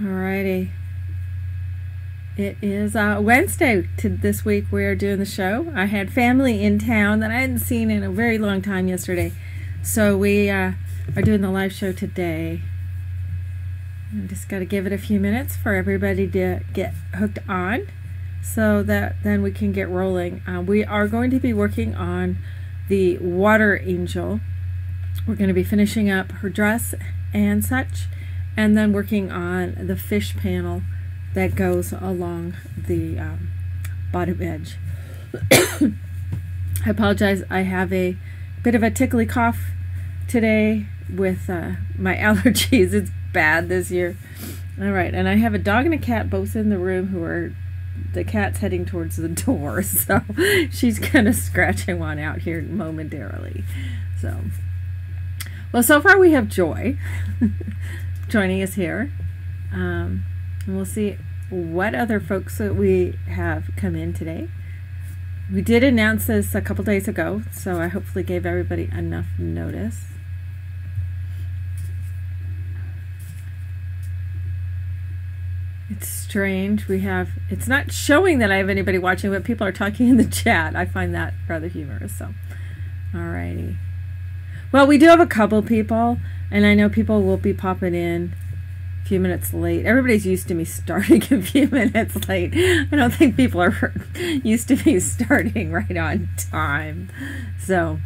Alrighty. It is Wednesday this week. We are doing the show. I had family in town that I hadn't seen in a very long time yesterday. So we are doing the live show today. I just got to give it a few minutes for everybody to get hooked on so that then we can get rolling. We are going to be working on the water angel. We're going to be finishing up her dress and such, and then working on the fish panel that goes along the bottom edge. I apologize, I have a bit of a tickly cough today with my allergies. It's bad this year. Alright, and I have a dog and a cat both in the room who are, the cat's heading towards the door, so she's kind of scratching one out here momentarily. So, well, so far we have Joy joining us here. And we'll see what other folks that we have come in today. We did announce this a couple days ago, so I hopefully gave everybody enough notice. It's strange. It's not showing that I have anybody watching, but people are talking in the chat. I find that rather humorous. So, alrighty. Well, we do have a couple people, and I know people will be popping in a few minutes late. Everybody's used to me starting a few minutes late. I don't think people are used to me starting right on time. So,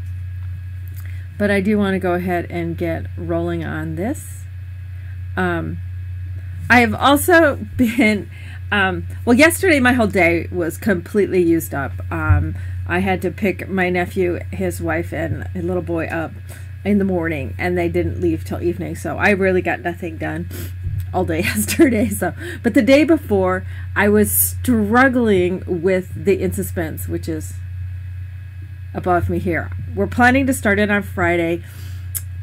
but I do want to go ahead and get rolling on this. I have also been, well, yesterday my whole day was completely used up. I had to pick my nephew, his wife, and a little boy up in the morning, and they didn't leave till evening, so I really got nothing done all day yesterday. So, but the day before, I was struggling with the In Suspense, which is above me here. We're planning to start it on Friday.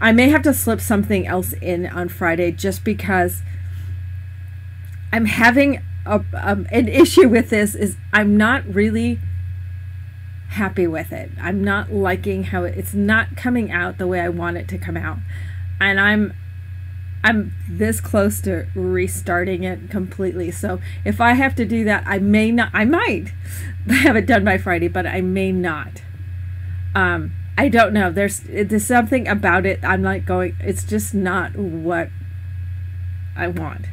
I may have to slip something else in on Friday just because I'm having an issue with this. Is I'm not really happy with it. I'm not liking how it's not coming out the way I want it to come out, and I'm this close to restarting it completely. So if I have to do that, I might have it done by Friday, but I may not. I don't know. There's something about it. I'm like going, it's just not what I want.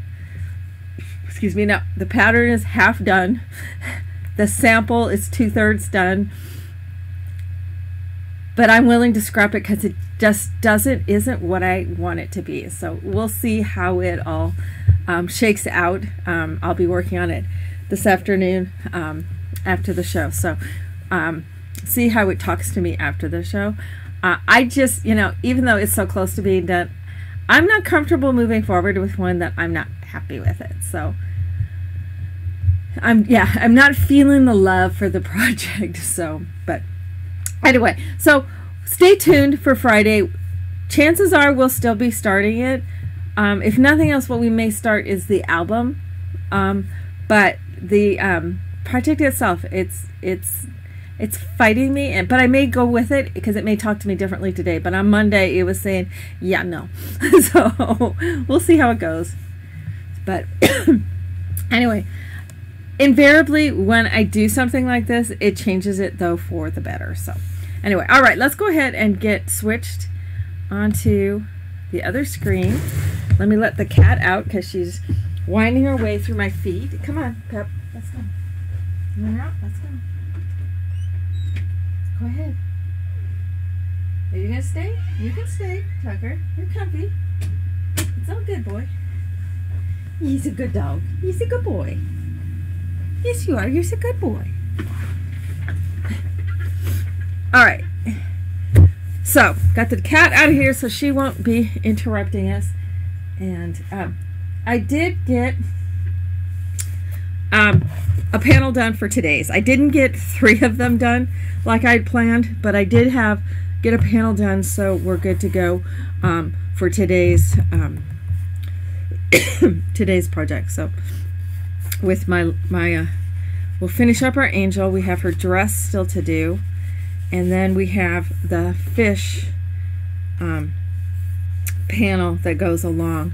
Excuse me. Now the pattern is half done. The sample is 2/3 done, but I'm willing to scrap it because it just isn't what I want it to be. So we'll see how it all shakes out. I'll be working on it this afternoon after the show. So see how it talks to me after the show. I just, even though it's so close to being done, I'm not comfortable moving forward with one that I'm not happy with it. So I'm not feeling the love for the project. So, but anyway, so stay tuned for Friday. Chances are we'll still be starting it. If nothing else, what we may start is the album. But the project itself, it's fighting me, but I may go with it because it may talk to me differently today. But on Monday, it was saying, yeah, no. So we'll see how it goes. But anyway, invariably, when I do something like this, it changes it, though, for the better. So anyway, all right, let's go ahead and get switched onto the other screen. Let me let the cat out because she's winding her way through my feet. Come on, Pep. Let's go. You want out? Let's go. Go ahead. Are you going to stay? You can stay, Tucker. You're comfy. It's all good, boy. He's a good dog. He's a good boy. Yes, you are. You're a good boy. All right. So, got the cat out of here so she won't be interrupting us. And I did get a panel done for today's. I didn't get 3 of them done like I'd planned, but I did get a panel done, so we're good to go for today's today's project. So with my we'll finish up our angel. We have her dress still to do, and then we have the fish panel that goes along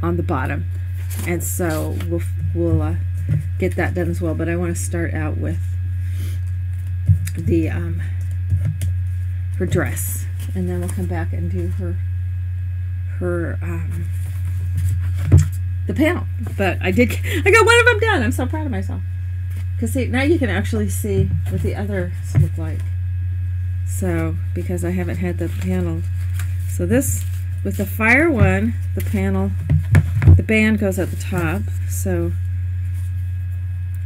on the bottom. And so we'll get that done as well. But I want to start out with the her dress, and then we'll come back and do her the panel. But I got one of them done. I'm so proud of myself. Because see, now you can actually see what the others look like. So, because I haven't had the panel. So this, with the fire one, the panel, the band goes at the top. So,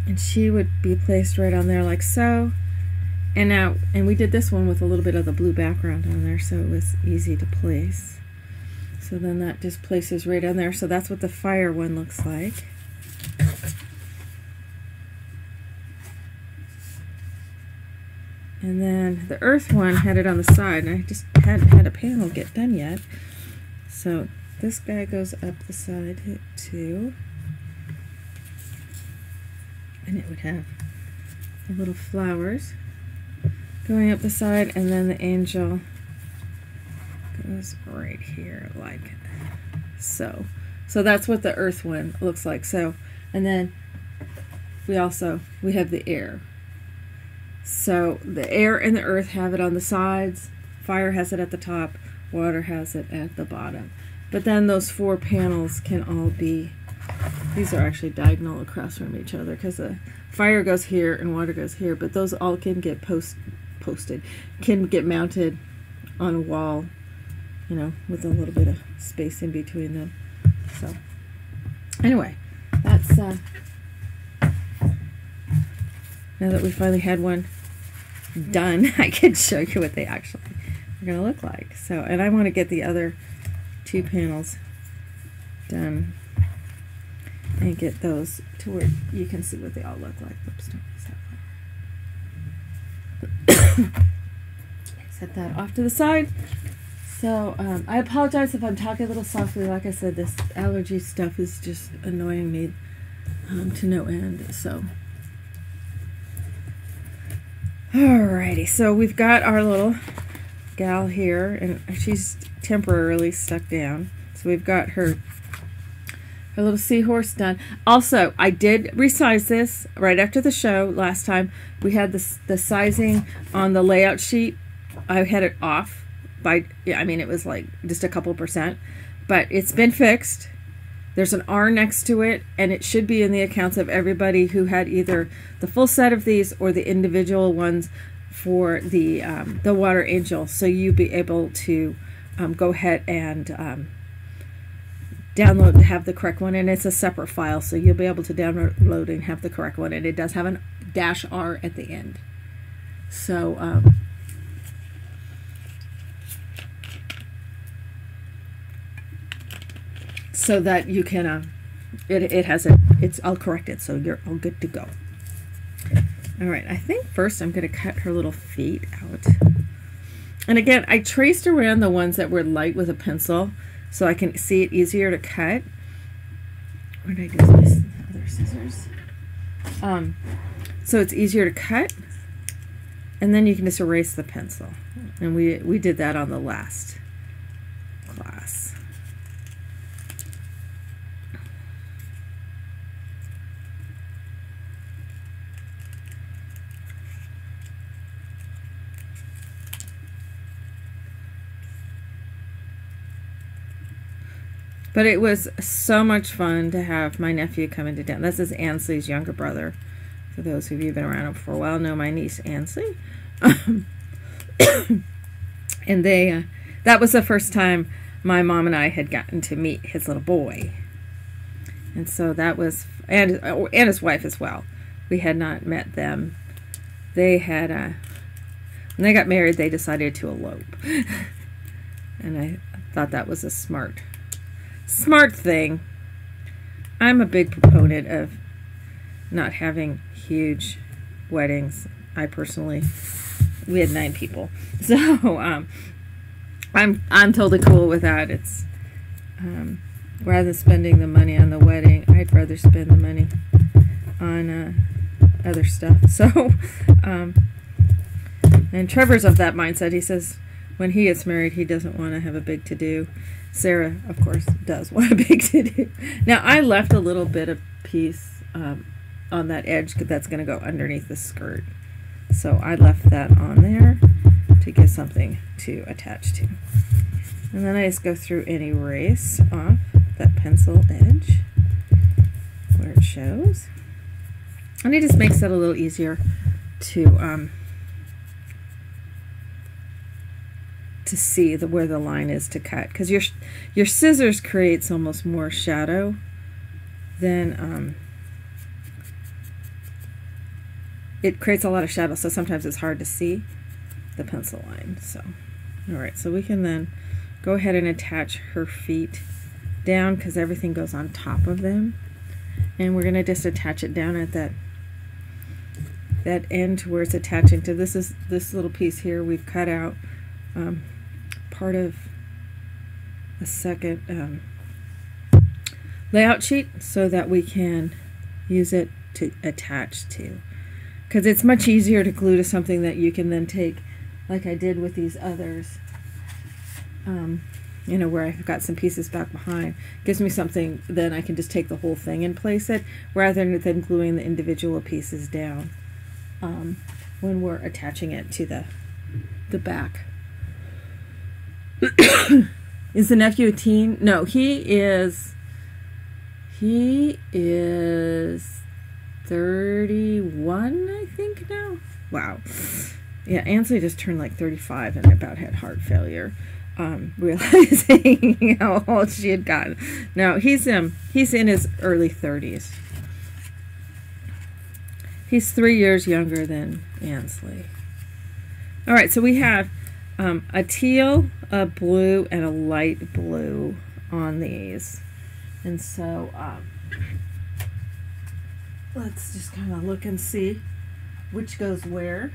and she would be placed right on there like so. And we did this one with a little bit of the blue background on there, so it was easy to place. So then that just places right on there. So that's what the fire one looks like. And then the earth one had it on the side, and I just hadn't had a panel get done yet. So this guy goes up the side too. And it would have the little flowers going up the side, and then the angel goes right here like so. So that's what the earth one looks like. So, and then we have the air. So the air and the earth have it on the sides, fire has it at the top, water has it at the bottom. But then those 4 panels can all be, these are actually diagonal across from each other because the fire goes here and water goes here, but those all can get can get mounted on a wall, you know, with a little bit of space in between them. So anyway, that's now that we finally had one done, I can show you what they actually are going to look like. So, and I want to get the other 2 panels done and get those to where you can see what they all look like. Oops, don't use that one. Set that off to the side. So I apologize if I'm talking a little softly. Like I said, this allergy stuff is just annoying me to no end. So alrighty, so we've got our little gal here, and she's temporarily stuck down. So we've got her little seahorse done. Also, I did resize this right after the show last time. We had the sizing on the layout sheet. I had it off by, I mean, it was like just a couple %, but it's been fixed. There's an R next to it, and it should be in the accounts of everybody who had either the full set of these or the individual ones for the water angel. So you'll be able to go ahead and download and have the correct one, and it's a separate file, so you'll be able to download and have the correct one, and it does have an -R at the end. So so that you can it's all corrected, so you're all good to go. All right, I think first I'm going to cut her little feet out. And again, I traced around the ones that were light with a pencil so I can see it easier to cut. Where did I do this? Other scissors. So it's easier to cut, and then you can just erase the pencil. And we did that on the last class. But it was so much fun to have my nephew come into town. This is Ansley's younger brother. For those of you who've been around for a while, know my niece Ansley. And that was the first time my mom and I had gotten to meet his little boy. And so that was, and his wife as well. We had not met them. They had, when they got married, they decided to elope. And I thought that was a smart thing. I'm a big proponent of not having huge weddings. We had 9 people, so I'm totally cool with that. It's rather than spending the money on the wedding, I'd rather spend the money on other stuff. So and Trevor's of that mindset. He says, when he gets married, he doesn't want to have a big to-do. Sarah, of course, does want a big to-do. Now, I left a little bit of piece on that edge because that's going to go underneath the skirt. So I left that on there to give something to attach to. And then I just go through and erase off that pencil edge where it shows. And it just makes it a little easier to see where the line is to cut, because your scissors creates almost more shadow than it creates a lot of shadow, so sometimes it's hard to see the pencil line. So alright, so we can then go ahead and attach her feet down because everything goes on top of them, and we're going to just attach it down at that end to where it's attaching to this little piece here. We've cut out part of a second layout sheet so that we can use it to attach to, because it's much easier to glue to something that you can then take, like I did with these others, you know, where I've got some pieces back behind. Gives me something, then I can just take the whole thing and place it rather than gluing the individual pieces down when we're attaching it to the back. Is the nephew a teen? No, he is 31, I think now. Wow. Yeah, Ansley just turned like 35 and about had heart failure, realizing how old she had gotten. No, he's in his early 30s. He's 3 years younger than Ansley. All right, so we have a teal, a blue, and a light blue on these. And so let's just kind of look and see which goes where.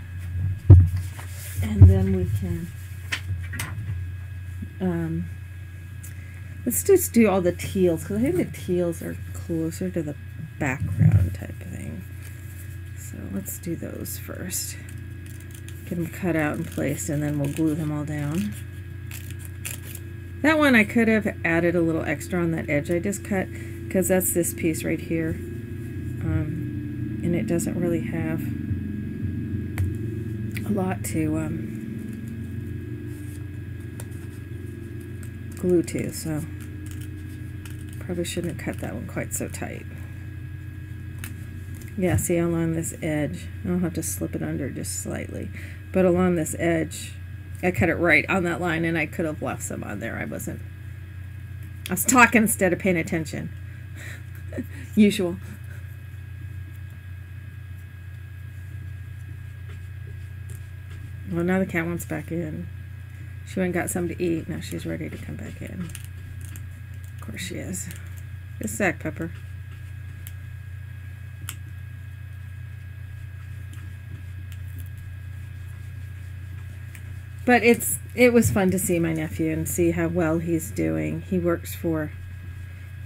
And then we can, let's just do all the teals, because I think the teals are closer to the background type of thing. So let's do those first. Get them cut out and placed, and then we'll glue them all down. That one I could have added a little extra on that edge I just cut, because that's this piece right here. And it doesn't really have a lot to glue to, so probably shouldn't have cut that one quite so tight. Yeah, see, along this edge, I'll have to slip it under just slightly, but along this edge I cut it right on that line, and I could have left some on there. I was talking instead of paying attention. Usual. Well, now the cat wants back in. She went and got something to eat. Now she's ready to come back in. Of course she is. Just a sec, Pepper. But it was fun to see my nephew and see how well he's doing.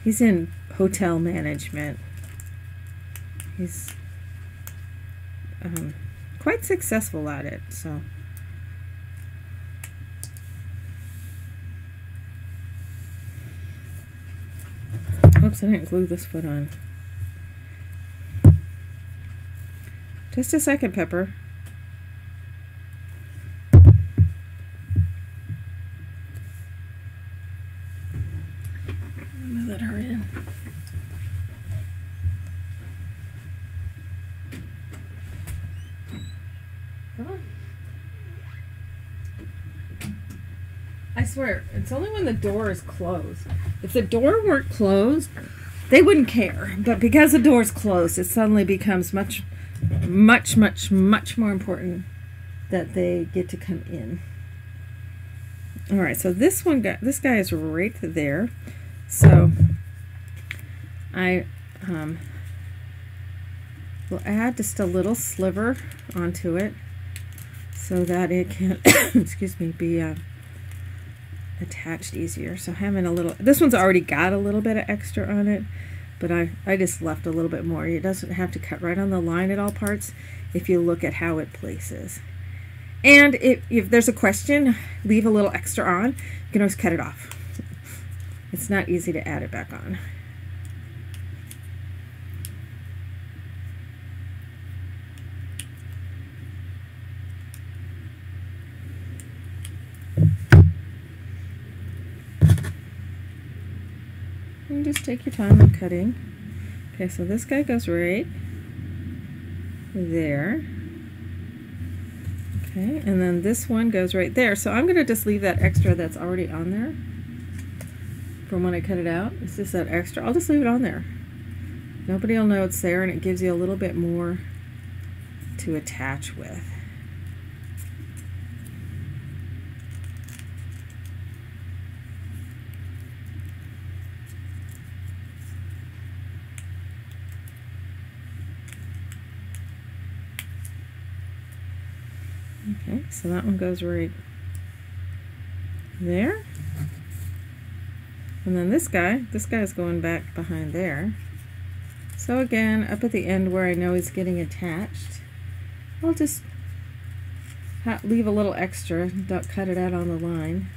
He's in hotel management. He's quite successful at it, so. Oops, I didn't glue this foot on. Just a second, Pepper. Let her in. Come on. I swear, it's only when the door is closed. If the door weren't closed, they wouldn't care. But because the door is closed, it suddenly becomes much more important that they get to come in. All right, so this guy is right there. So I will add just a little sliver onto it so that it can, excuse me, be attached easier. So having a little, this one's already got a little bit of extra on it, but I just left a little bit more. It doesn't have to cut right on the line at all parts if you look at how it places. And if there's a question, leave a little extra on. You can always cut it off. It's not easy to add it back on. And just take your time on cutting. Okay, so this guy goes right there. Okay, and then this one goes right there. So I'm going to just leave that extra that's already on there from when I cut it out. It's just that extra. I'll just leave it on there. Nobody will know it's there, and it gives you a little bit more to attach with. Okay, so that one goes right there. And then this guy's going back behind there. So again, up at the end where I know he's getting attached, I'll just leave a little extra, don't cut it out on the line.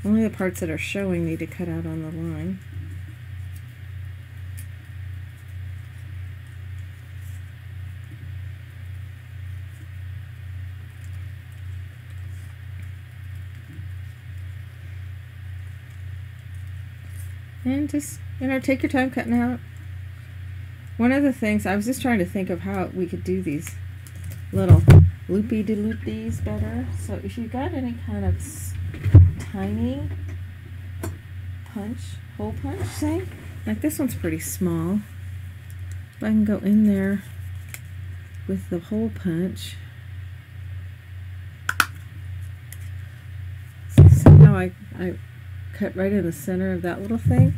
Only the parts that are showing need to cut out on the line. And just, take your time cutting out. One of the things, I was just trying to think of how we could do these little loopy-de-loop-dees better. So if you got any kind of tiny hole punch, say, like this one's pretty small. If I can go in there with the hole punch. So now I cut right in the center of that little thing,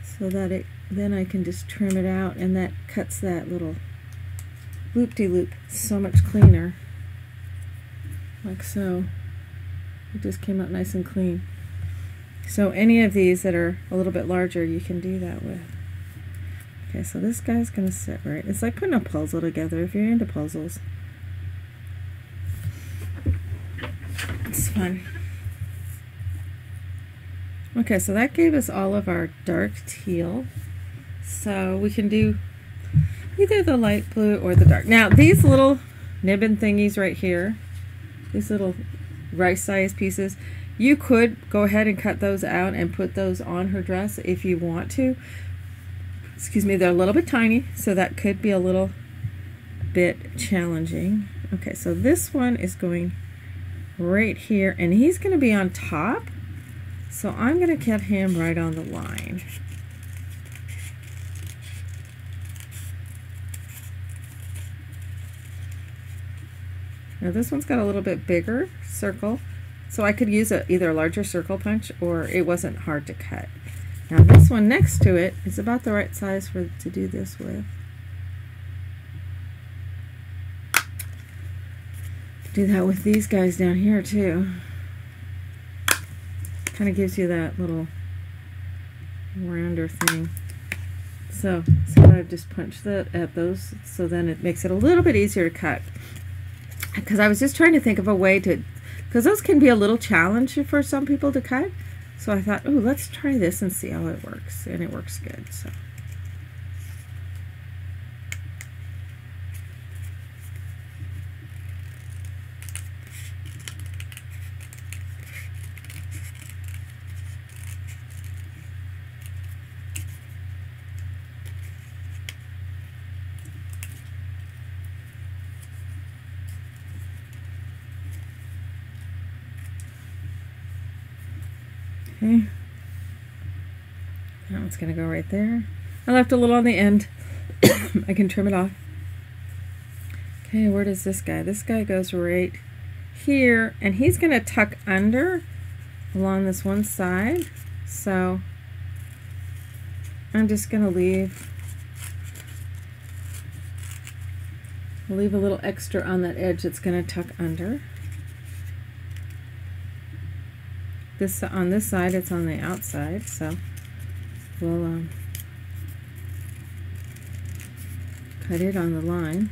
so that then I can just trim it out, and that cuts that little loop-de-loop so much cleaner, like so. It just came out nice and clean. So any of these that are a little bit larger, you can do that with. Okay, so this guy's gonna sit right. It's like putting a puzzle together if you're into puzzles. It's fun. Okay, so that gave us all of our dark teal. So we can do either the light blue or the dark. Now these little nibbin thingies right here, these little rice-sized pieces, you could go ahead and cut those out and put those on her dress if you want to. Excuse me, they're a little bit tiny, so that could be a little bit challenging. Okay, so this one is going right here, and he's going to be on top. So I'm going to cut him right on the line. Now this one's got a little bit bigger circle, so I could use either a larger circle punch, or it wasn't hard to cut. Now this one next to it is about the right size to do this with. Do that with these guys down here too. Kind of gives you that little rounder thing. So I've just punched that at those, so then it makes it a little bit easier to cut. Because I was just trying to think of a way to, because those can be a little challenge for some people to cut. So I thought, oh, let's try this and see how it works, and it works good. So. Okay, that one's going to go right there. I left a little on the end. I can trim it off. Okay, where does this guy? This guy goes right here, and he's going to tuck under along this one side. So I'm just going to leave a little extra on that edge that's going to tuck under. This on this side, it's on the outside, so we'll cut it on the line.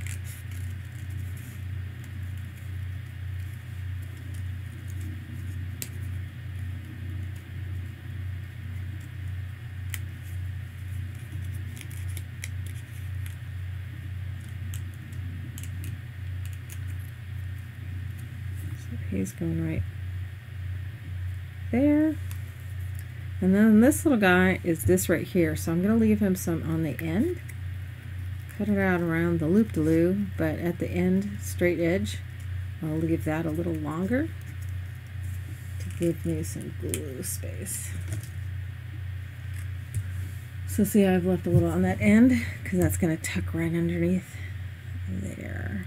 he's going right there. And then this little guy is this right here, so I'm going to leave him some on the end. Cut it out around the loop-de-loo, but at the end, straight edge, I'll leave that a little longer to give me some glue space. So see, I've left a little on that end because that's going to tuck right underneath there.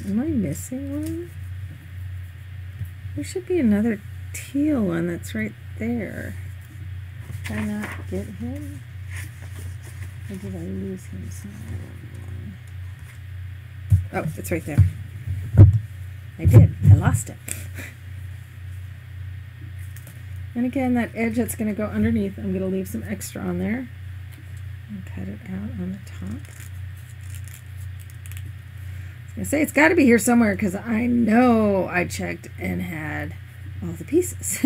Am I missing one? There should be another teal one that's right there. Did I not get him? Or did I lose him somewhere? Oh, it's right there. I did. I lost it. And again, that edge that's going to go underneath, I'm going to leave some extra on there. And cut it out on the top. I was going to say, it's got to be here somewhere because I know I checked and had all the pieces.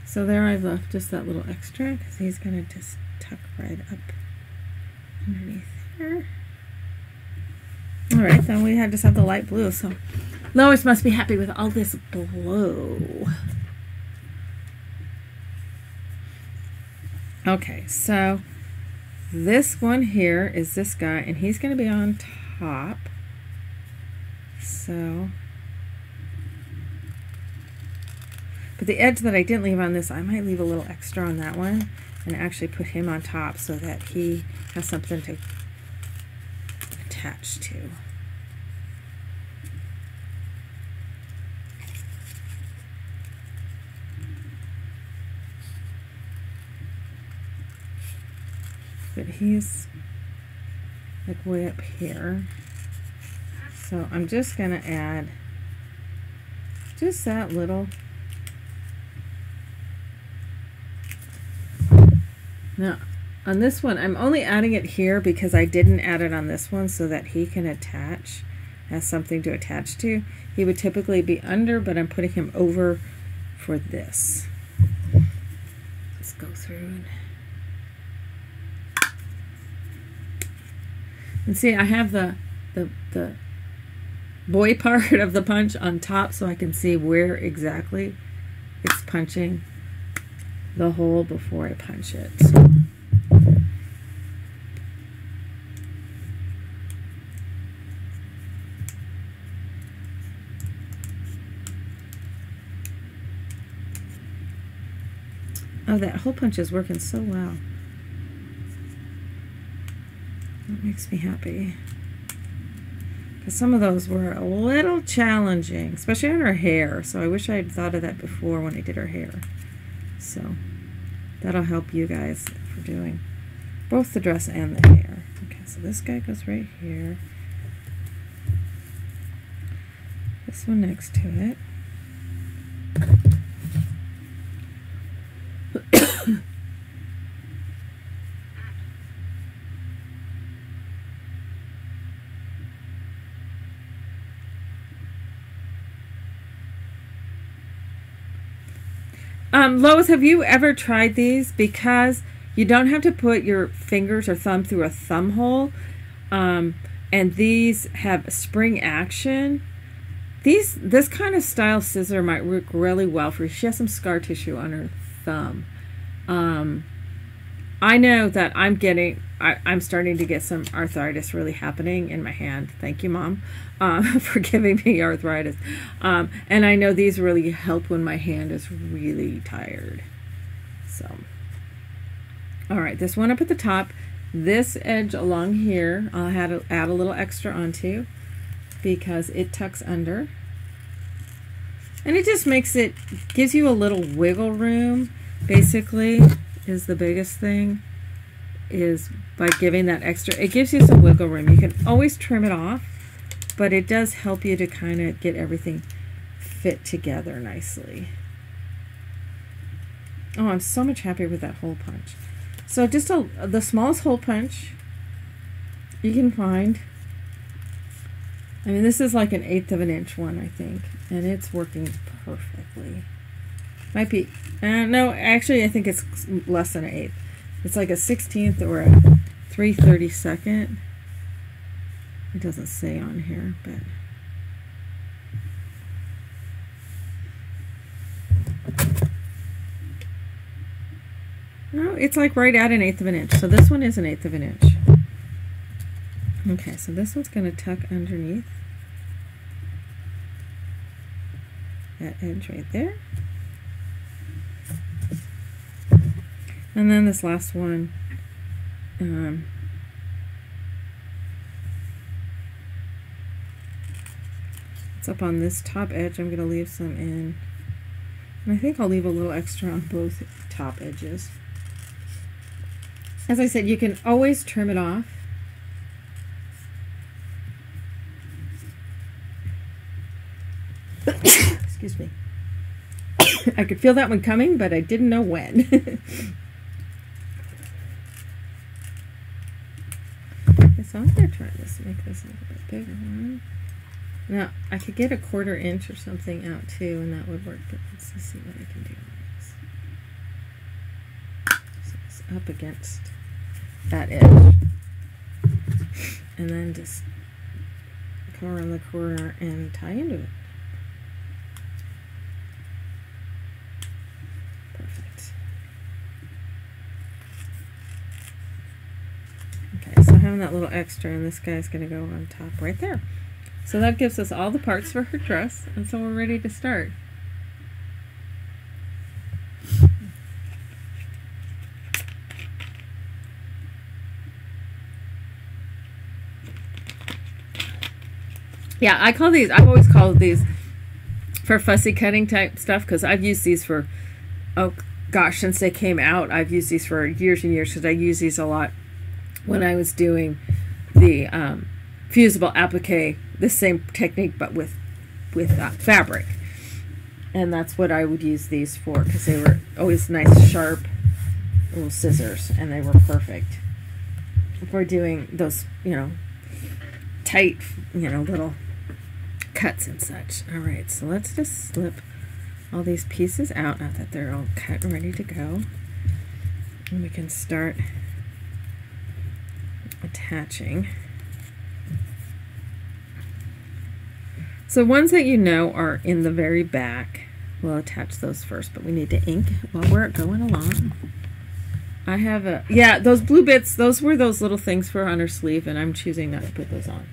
So there I've left just that little extra because he's going to just tuck right up underneath there. Alright, then we just have the light blue. So Lois must be happy with all this blue. Okay, so this one here is this guy, and he's going to be on top. So, but the edge that I didn't leave on this, I might leave a little extra on that one and actually put him on top so that he has something to attach to. But he's like way up here. So I'm just going to add just that little. Now, on this one, I'm only adding it here because I didn't add it on this one so that he can attach, has something to attach to. He would typically be under, but I'm putting him over for this. Let's go through and see, I have the boy part of the punch on top so I can see where exactly it's punching the hole before I punch it. Oh, that hole punch is working so well. That makes me happy. Because some of those were a little challenging, especially on her hair. So I wish I had thought of that before when I did her hair. So that'll help you guys for doing both the dress and the hair. Okay, so this guy goes right here. This one next to it. Lois, have you ever tried these? Because you don't have to put your fingers or thumb through a thumb hole, and these have spring action. This kind of style scissor might work really well for her. She has some scar tissue on her thumb. I know that I'm starting to get some arthritis really happening in my hand. Thank you, Mom, for giving me arthritis. And I know these really help when my hand is really tired. So, all right, this one up at the top. This edge along here, I'll add a little extra onto because it tucks under. And it just gives you a little wiggle room, basically, is the biggest thing, is by giving that extra. It gives you some wiggle room. You can always trim it off, but it does help you to kind of get everything fit together nicely. Oh, I'm so much happier with that hole punch. So just the smallest hole punch you can find. I mean, this is like an 1/8 of an inch one, I think, and it's working perfectly. Might be, no, actually I think it's less than an eighth. It's like a 16th or a 3/32. It doesn't say on here, but no, it's like right at an eighth of an inch. So this one is an eighth of an inch. Okay, so this one's going to tuck underneath that edge right there. And then this last one, it's up on this top edge. I'm going to leave some in. And I think I'll leave a little extra on both top edges. As I said, you can always trim it off. Excuse me. I could feel that one coming, but I didn't know when. Okay, so I'm going to try this to make this a little bit bigger one. Now, I could get a 1/4 inch or something out too, and that would work, but let's just see what I can do on this. So it's up against that edge. And then just go around the corner and tie into it. Perfect. Okay, so having that little extra, and this guy's going to go on top right there. So that gives us all the parts for her dress, and so we're ready to start. Yeah, I've always called these for fussy cutting type stuff, because I've used these for, oh gosh, since they came out, I've used these for years and years, because I use these a lot when I was doing the fusible applique, the same technique but with fabric, and that's what I would use these for, because they were always nice sharp little scissors, and they were perfect for doing those, you know, tight, you know, little cuts and such. All right, so let's just slip all these pieces out now that they're all cut and ready to go, and we can start attaching. So ones that you know are in the very back, we'll attach those first, but we need to ink while we're going along. I have a, yeah, those blue bits, those were those little things for on her sleeve, and I'm choosing not to put those on.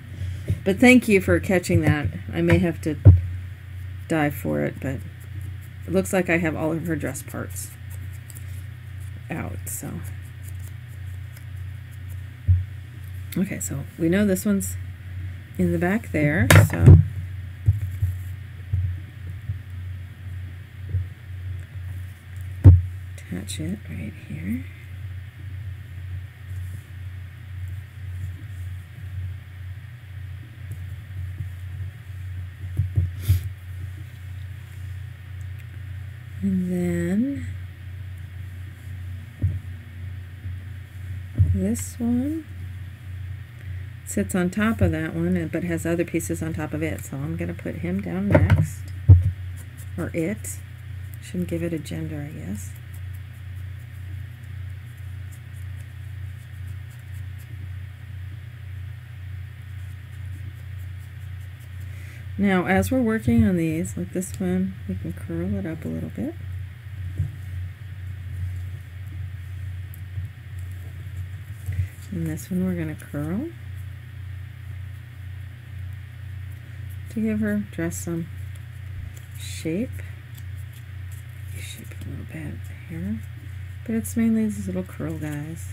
But thank you for catching that. I may have to dive for it, but it looks like I have all of her dress parts out, so. Okay, so we know this one's in the back there, so attach it right here. And then this one sits on top of that one, but has other pieces on top of it. So I'm going to put him down next, or it. Shouldn't give it a gender, I guess. Now, as we're working on these, like this one, we can curl it up a little bit. And this one we're going to curl to give her dress some shape. Shape it a little bit here, but it's mainly these little curl guys.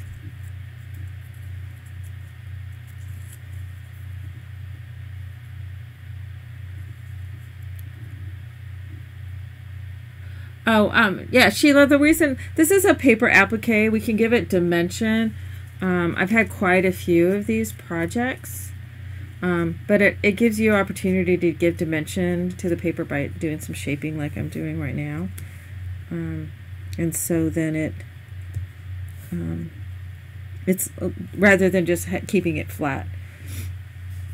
Oh, yeah, Sheila, the reason, this is a paper applique, we can give it dimension. I've had quite a few of these projects, but it gives you opportunity to give dimension to the paper by doing some shaping like I'm doing right now. And so then it's rather than just keeping it flat.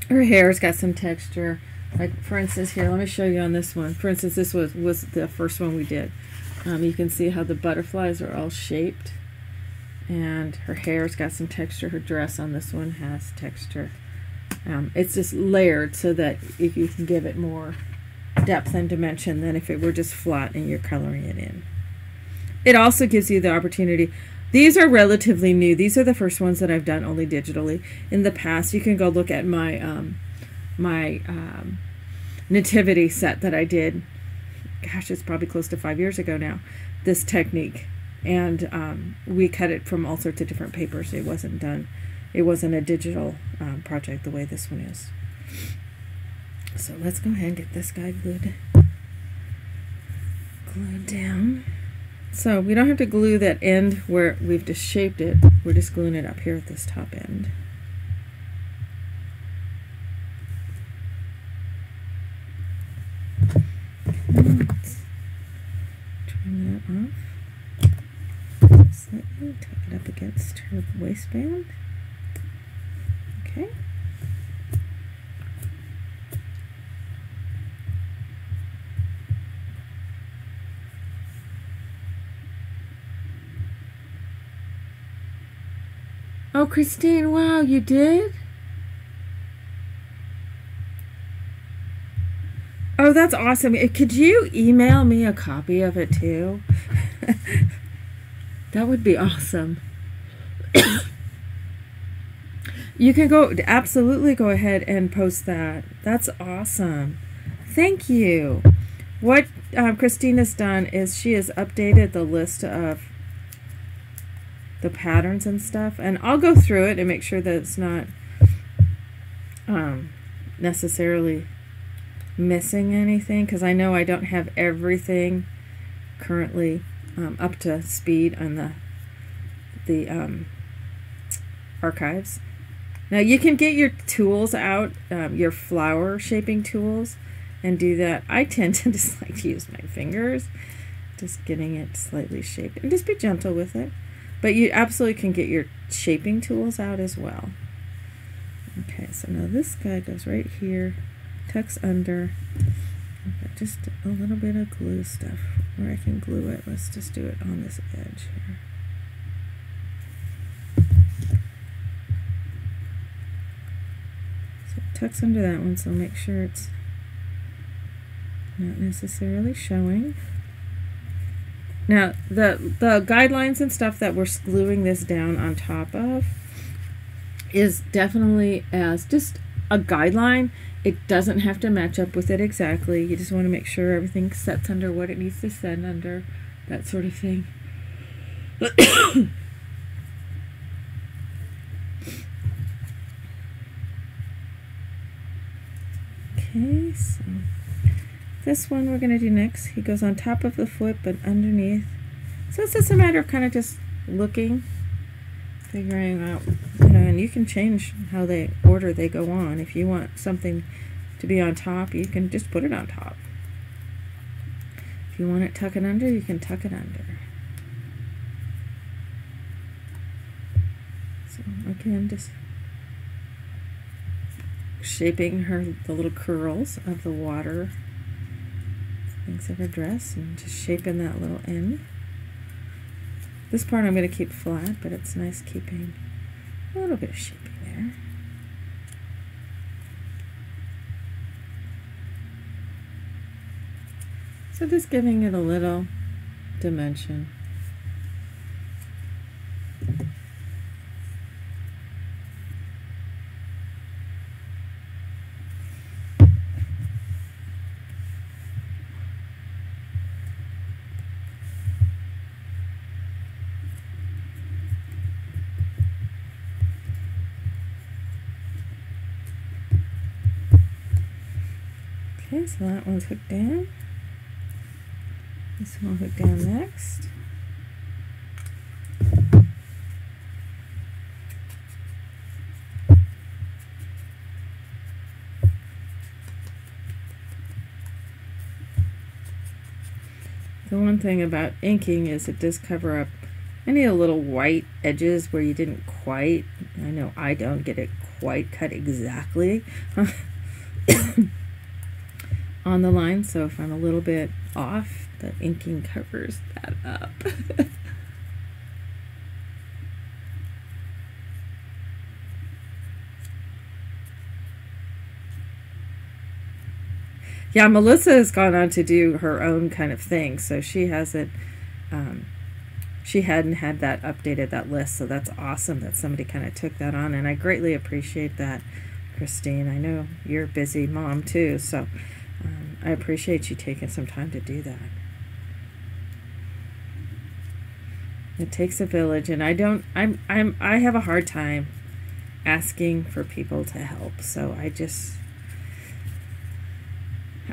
Her hair's got some texture. Like, for instance, here, let me show you on this one. For instance, this was the first one we did. You can see how the butterflies are all shaped, and her hair's got some texture. Her dress on this one has texture. It's just layered so that if you can give it more depth and dimension than if it were just flat and you're coloring it in. It also gives you the opportunity. These are relatively new. These are the first ones that I've done only digitally. In the past, you can go look at my nativity set that I did. Gosh, it's probably close to 5 years ago now, this technique. And we cut it from all sorts of different papers. It wasn't a digital project the way this one is. So let's go ahead and get this guy glued down. So we don't have to glue that end where we've just shaped it. We're just gluing it up here at this top end. Let's trim that off slightly, tuck it up against her waistband. Okay. Oh, Christine, wow, you did? Oh, that's awesome. Could you email me a copy of it too? That would be awesome. You can absolutely go ahead and post that. That's awesome. Thank you. What Christina's done is she has updated the list of the patterns and stuff, and I'll go through it and make sure that it's not necessarily missing anything, because I know I don't have everything currently up to speed on the archives. Now you can get your tools out, your flower shaping tools, and do that. I tend to just like to use my fingers, just getting it slightly shaped, and just be gentle with it. But you absolutely can get your shaping tools out as well. Okay, so now this guy goes right here, tucks under. I've got just a little bit of glue stuff where I can glue it. Let's just do it on this edge here. So it tucks under that one, so make sure it's not necessarily showing. Now, the guidelines and stuff that we're gluing this down on top of is definitely as just a guideline. It doesn't have to match up with it exactly. You just want to make sure everything sets under what it needs to set under, that sort of thing. Okay, so this one we're going to do next. He goes on top of the foot but underneath. So it's just a matter of kind of just looking, figuring out, and you can change how they order they go on. If you want something to be on top, you can just put it on top. If you want it tuck it under, you can tuck it under. So again, just shaping the little curls of the water things of her dress, and just shaping that little end. This part I'm going to keep flat, but it's nice keeping a little bit of shaping there. So just giving it a little dimension. Okay, so that one's hooked down. This one will hook down next. The one thing about inking is it does cover up any of the little white edges where you didn't quite, I know I don't get it quite cut exactly on the line, so if I'm a little bit off, The inking covers that up. Yeah, Melissa has gone on to do her own kind of thing, so she hasn't, she hadn't had that updated, that list, so that's awesome that somebody kind of took that on, and I greatly appreciate that, Christine. I know you're a busy mom too, so I appreciate you taking some time to do that. It takes a village, and I have a hard time asking for people to help, so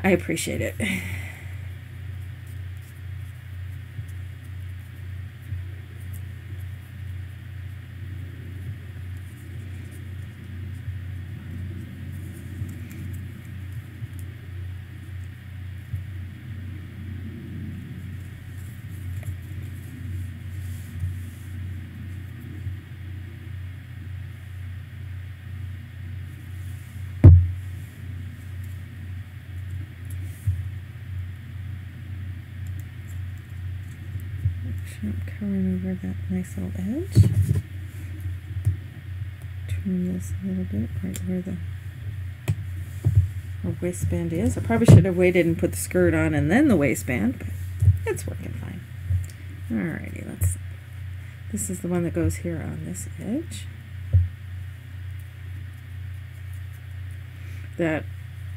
I appreciate it. I'm covering over that nice little edge. Trim this a little bit right where our waistband is. I probably should have waited and put the skirt on and then the waistband, but it's working fine. Alrighty, this is the one that goes here on this edge. That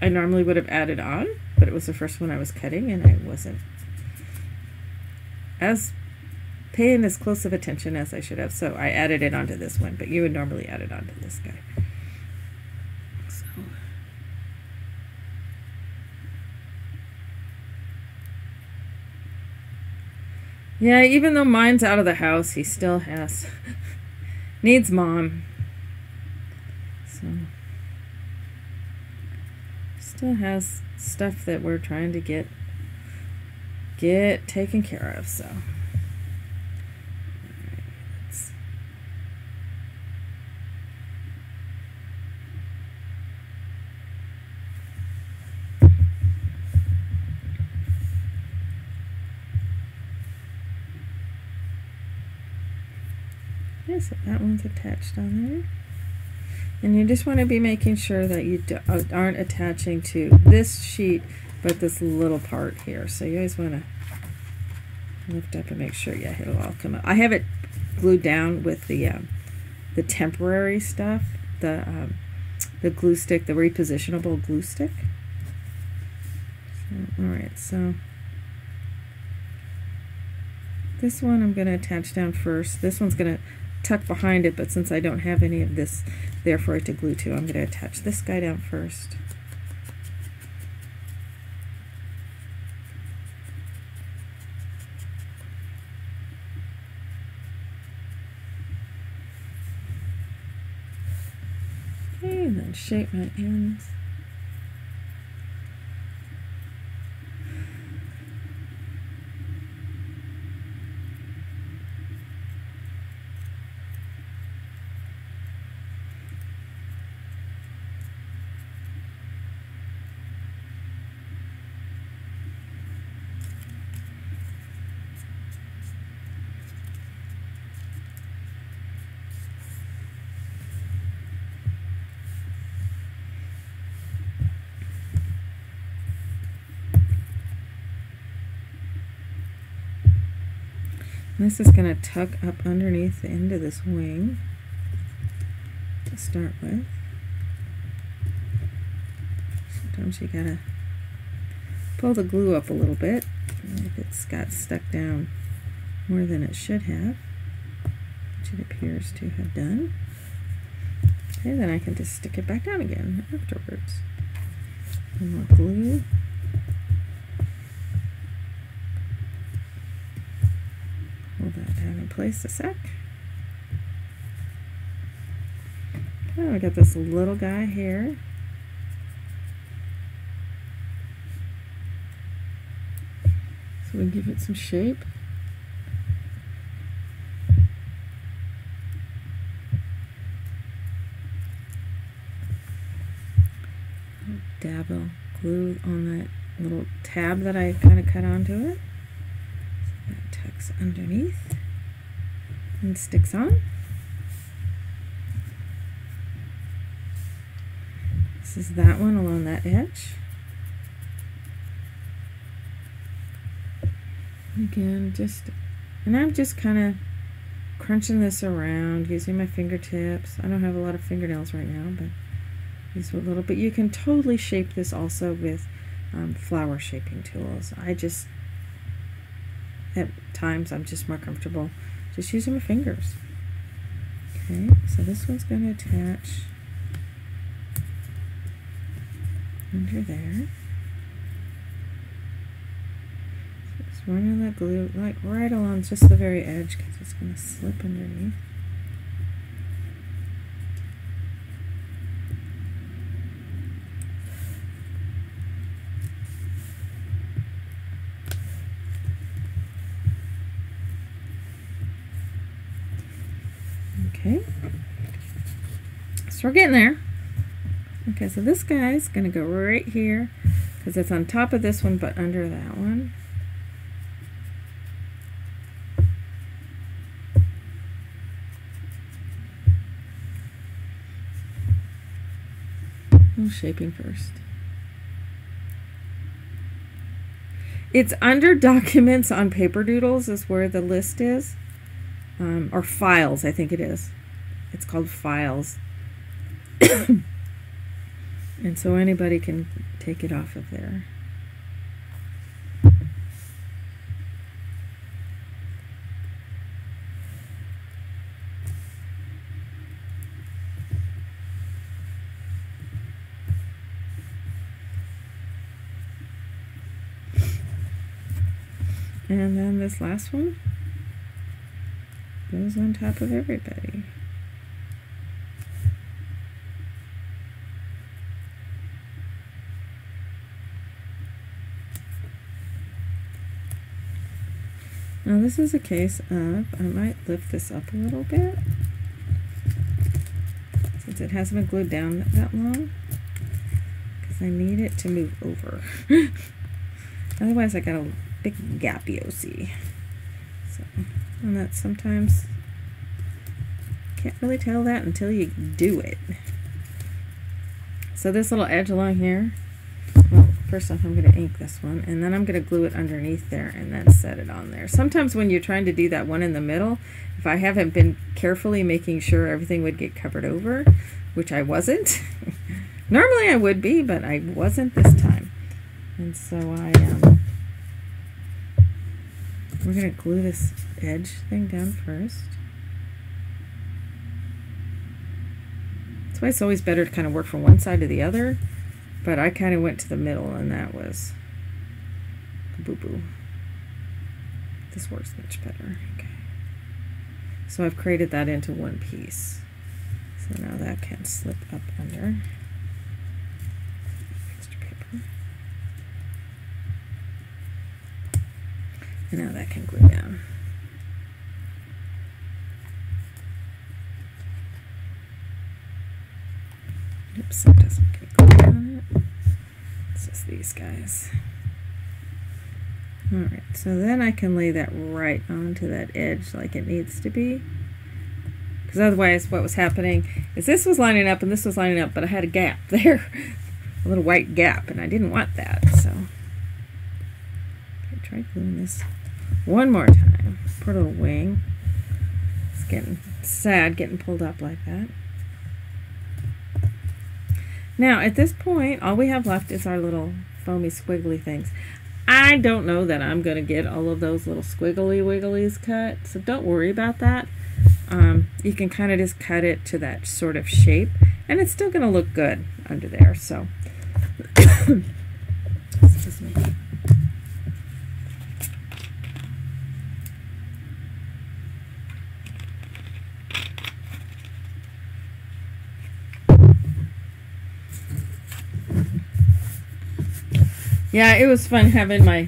I normally would have added on, but it was the first one I was cutting and I wasn't as paying as close of attention as I should have, so I added it onto this one, but you would normally add it onto this guy. So yeah, even though mine's out of the house, he still has needs mom. So still has stuff that we're trying to get taken care of, so so that one's attached on there, and you just want to be making sure that you aren't attaching to this sheet but this little part here, so you always want to lift up and make sure, yeah, it'll all come up. I have it glued down with the temporary stuff, the glue stick, the repositionable glue stick. So, alright, so this one I'm going to attach down first. This one's going to tuck behind it, but since I don't have any of this there for it to glue to, I'm going to attach this guy down first. Okay, and then shape my ends. This is going to tuck up underneath the end of this wing to start with. Sometimes you gotta pull the glue up a little bit if it's got stuck down more than it should have, which it appears to have done. Okay, then I can just stick it back down again afterwards. One more glue. Hold that down in place a sec. Okay, I got this little guy here. So we give it some shape. Dab of glue on that little tab that I kind of cut onto it. sticks underneath and sticks on. This is that one along that edge. Again, and I'm just kind of crunching this around using my fingertips. I don't have a lot of fingernails right now, but use a little bit. You can totally shape this also with flower shaping tools. At times I'm just more comfortable just using my fingers. Okay, so this one's going to attach under there. So just running that glue like right along just the very edge because it's going to slip underneath. Okay, so we're getting there. Okay, so this guy's going to go right here because it's on top of this one but under that one. I'm shaping first. It's under Documents on Paper Doodles is where the list is. Or Files, I think it is. It's called Files. And so anybody can take it off of there. And then this last one goes on top of everybody. Now this is a case of, I might lift this up a little bit since it hasn't been glued down that long because I need it to move over. Otherwise I got a big gap, you see. So, and that sometimes can't really tell that until you do it. So this little edge along here, well, first off I'm going to ink this one and then I'm going to glue it underneath there and then set it on there. Sometimes when you're trying to do that one in the middle, if I haven't been carefully making sure everything would get covered over, which I wasn't. Normally I would be, but I wasn't this time. And so we're going to glue this edge thing down first. That's why it's always better to kind of work from one side to the other, but I kind of went to the middle and that was boo-boo. This works much better. Okay. So I've created that into one piece. So now that can slip up under. Extra paper. And now that can glue down. Oops, that doesn't get glue on it. It's just these guys. Alright, so then I can lay that right onto that edge like it needs to be. Because otherwise what was happening is this was lining up and this was lining up, but I had a gap there. A little white gap, and I didn't want that, so. Okay, try gluing this one more time. Poor little wing. It's getting sad getting pulled up like that. Now, at this point, all we have left is our little foamy squiggly things. I don't know that I'm going to get all of those little squiggly wigglies cut, so don't worry about that. You can kind of just cut it to that sort of shape, and it's still going to look good under there, so. Excuse me. Yeah, it was fun having my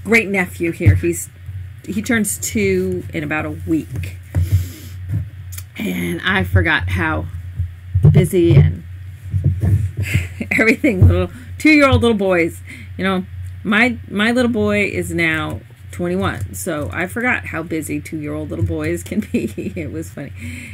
great nephew here. He turns 2 in about a week. And I forgot how busy and everything little 2-year-old little boys. You know, my little boy is now 21. So I forgot how busy 2-year-old little boys can be. It was funny.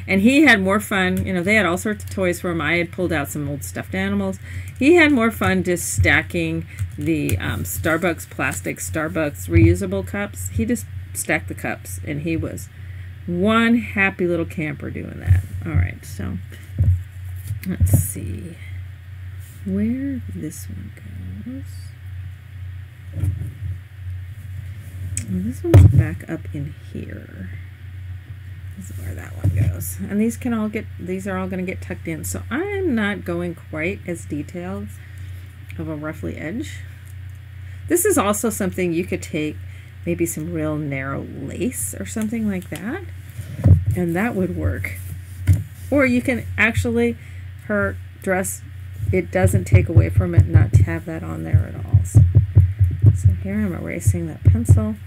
And he had more fun. You know, they had all sorts of toys for him. I had pulled out some old stuffed animals. He had more fun just stacking the Starbucks plastic Starbucks reusable cups. He just stacked the cups, and he was one happy little camper doing that. All right, so let's see where this one goes. Well, this one's back up in here. This is where that one goes. And these can all get, these are all going to get tucked in. So I'm not going quite as detailed of a roughly edge. This is also something you could take maybe some real narrow lace or something like that, and that would work. Or you can actually, her dress, it doesn't take away from it not to have that on there at all. So here I'm erasing that pencil.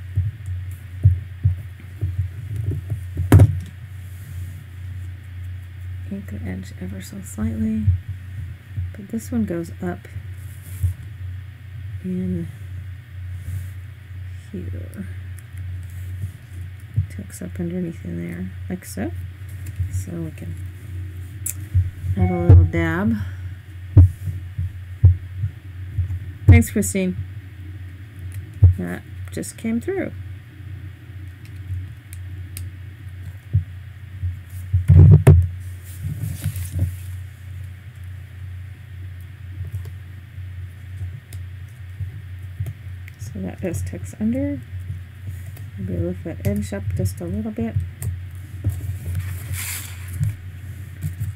Ink the edge ever so slightly, but this one goes up in here, tucks up underneath in there, like so. So we can add a little dab. Thanks, Christine. That just came through. So that just tucks under. Maybe lift that edge up just a little bit.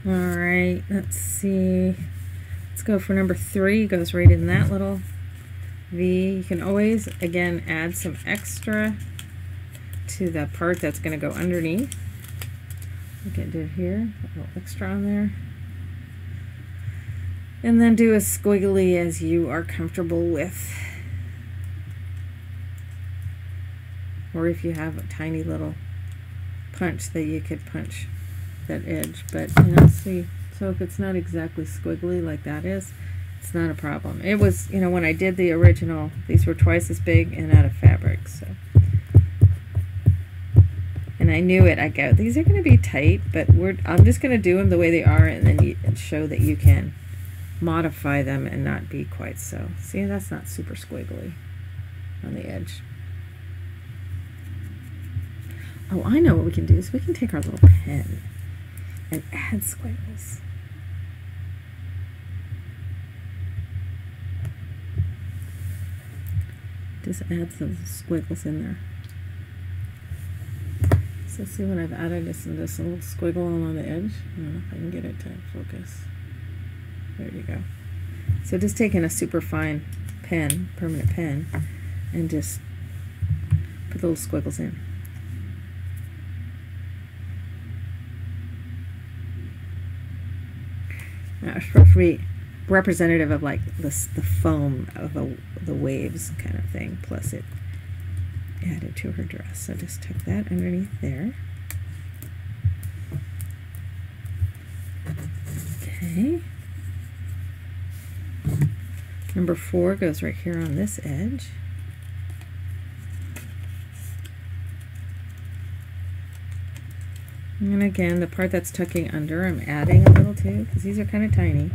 All right, let's see. Let's go for number 3. Goes right in that little V. You can always, again, add some extra to the part that's going to go underneath. Like I did here, a little extra on there. And then do as squiggly as you are comfortable with. Or if you have a tiny little punch that you could punch that edge. But, you know, see, so if it's not exactly squiggly like that is, it's not a problem. It was, you know, when I did the original, these were twice as big and out of fabric, so. And I knew it. I go, these are going to be tight, but I'm just going to do them the way they are, and then and show that you can modify them and not be quite so. See, that's not super squiggly on the edge. Oh, I know what we can do is we can take our little pen and add squiggles. Just add some squiggles in there. So see what I've added is this little squiggle along the edge. I don't know if I can get it to focus. There you go. So just taking a super fine pen, permanent pen, and just put little squiggles in. Now, it's supposed to be representative of like the foam of the waves kind of thing, plus it added to her dress. So just tuck that underneath there. Okay. Number 4 goes right here on this edge. And again, the part that's tucking under, I'm adding a little too, because these are kind of tiny.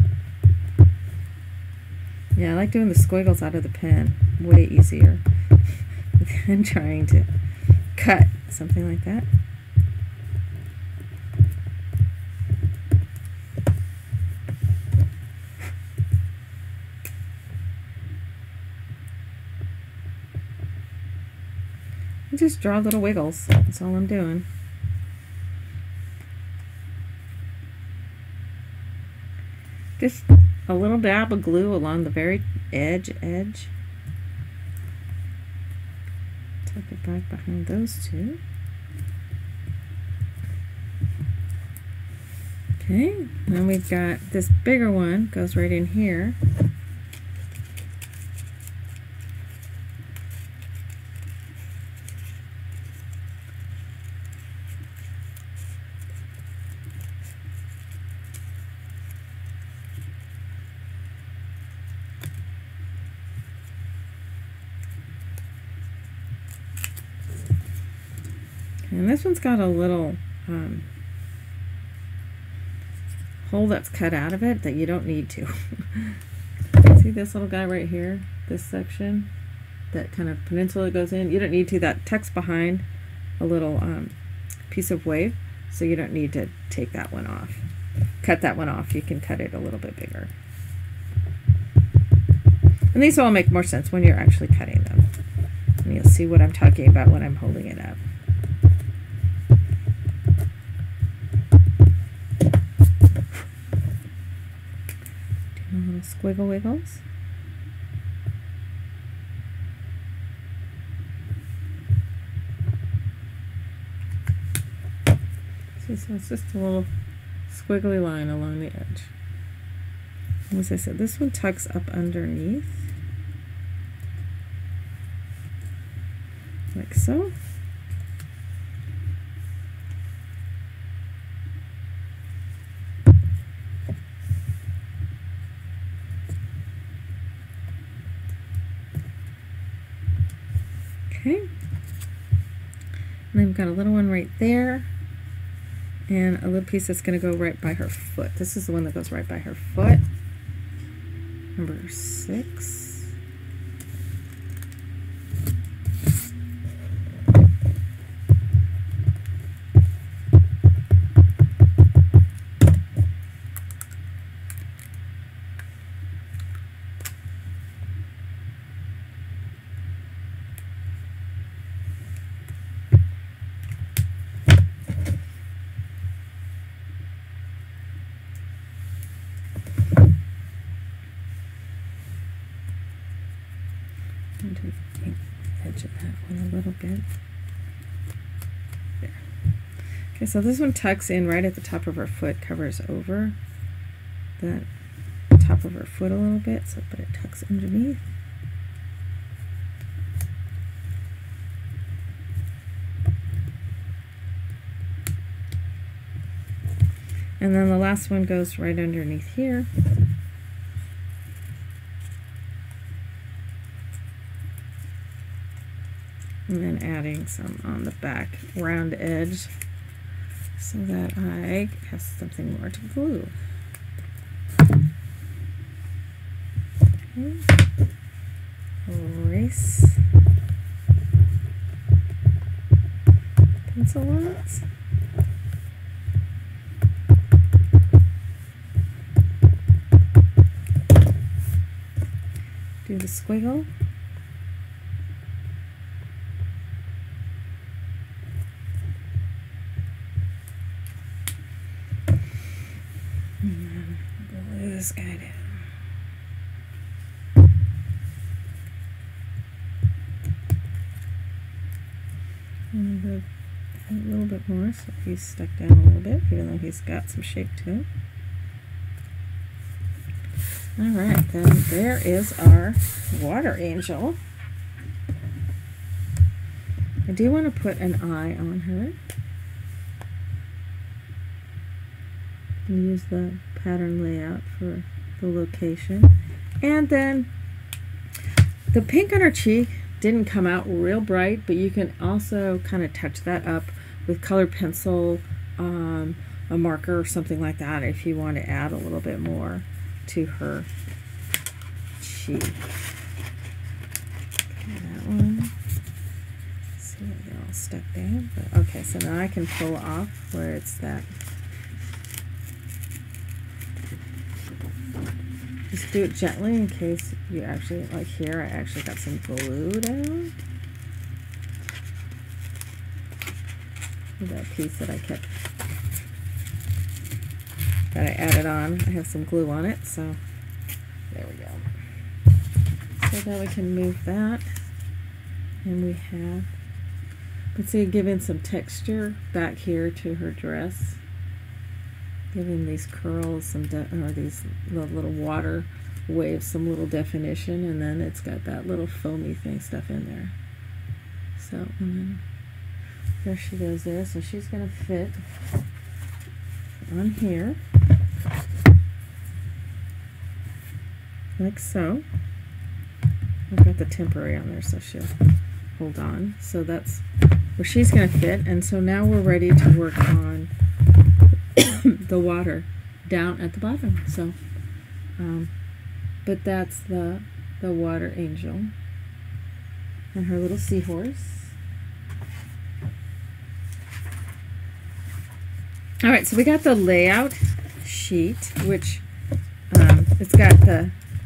Yeah, I like doing the squiggles out of the pen. Way easier than trying to cut something like that. And just draw little wiggles. That's all I'm doing. Just a little dab of glue along the very edge. Tuck it back behind those two. Okay, then we've got this bigger one, goes right in here. And this one's got a little hole that's cut out of it that you don't need to. See this little guy right here? This section? That kind of peninsula goes in. You don't need to. That tucks behind a little piece of wave, so you don't need to take that one off. Cut that one off. You can cut it a little bit bigger. And these all make more sense when you're actually cutting them. And you'll see what I'm talking about when I'm holding it up. Doing little squiggle wiggles. See, so it's just a little squiggly line along the edge. And as I said, this one tucks up underneath, like so. Okay. And then we've got a little one right there, and a little piece that's going to go right by her foot. This is the one that goes right by her foot. Number 6. To the edge of that one a little bit. There. Okay, so this one tucks in right at the top of her foot, covers over the top of her foot a little bit, so but it tucks underneath. And then the last one goes right underneath here. And then adding some on the back round edge so that I have something more to glue. Okay. Erase pencil lines. Do the squiggle. This guy down. And go a little bit more, so he's stuck down a little bit, even though he's got some shape to him. Alright, then there is our water angel. I do want to put an eye on her. And use the pattern layout for the location. And then the pink on her cheek didn't come out real bright, but you can also kind of touch that up with colored pencil, a marker or something like that if you want to add a little bit more to her cheek. Okay, that one. See, they're all stuck down. But okay, so now I can pull off where it's that. Just do it gently in case you actually, like here, I actually got some glue down. That piece that I kept, that I added on, I have some glue on it, so there we go. So now we can move that, and we have, let's see, giving some texture back here to her dress. Giving these curls some, or these little water waves some little definition, and then it's got that little foamy thing stuff in there. So, and then there she goes there. So she's going to fit on here, like so. I've got the temporary on there, so she'll hold on. So that's where she's going to fit. And so now we're ready to work on the water down at the bottom. So, but that's the water angel and her little seahorse. All right, so we got the layout sheet, which it's got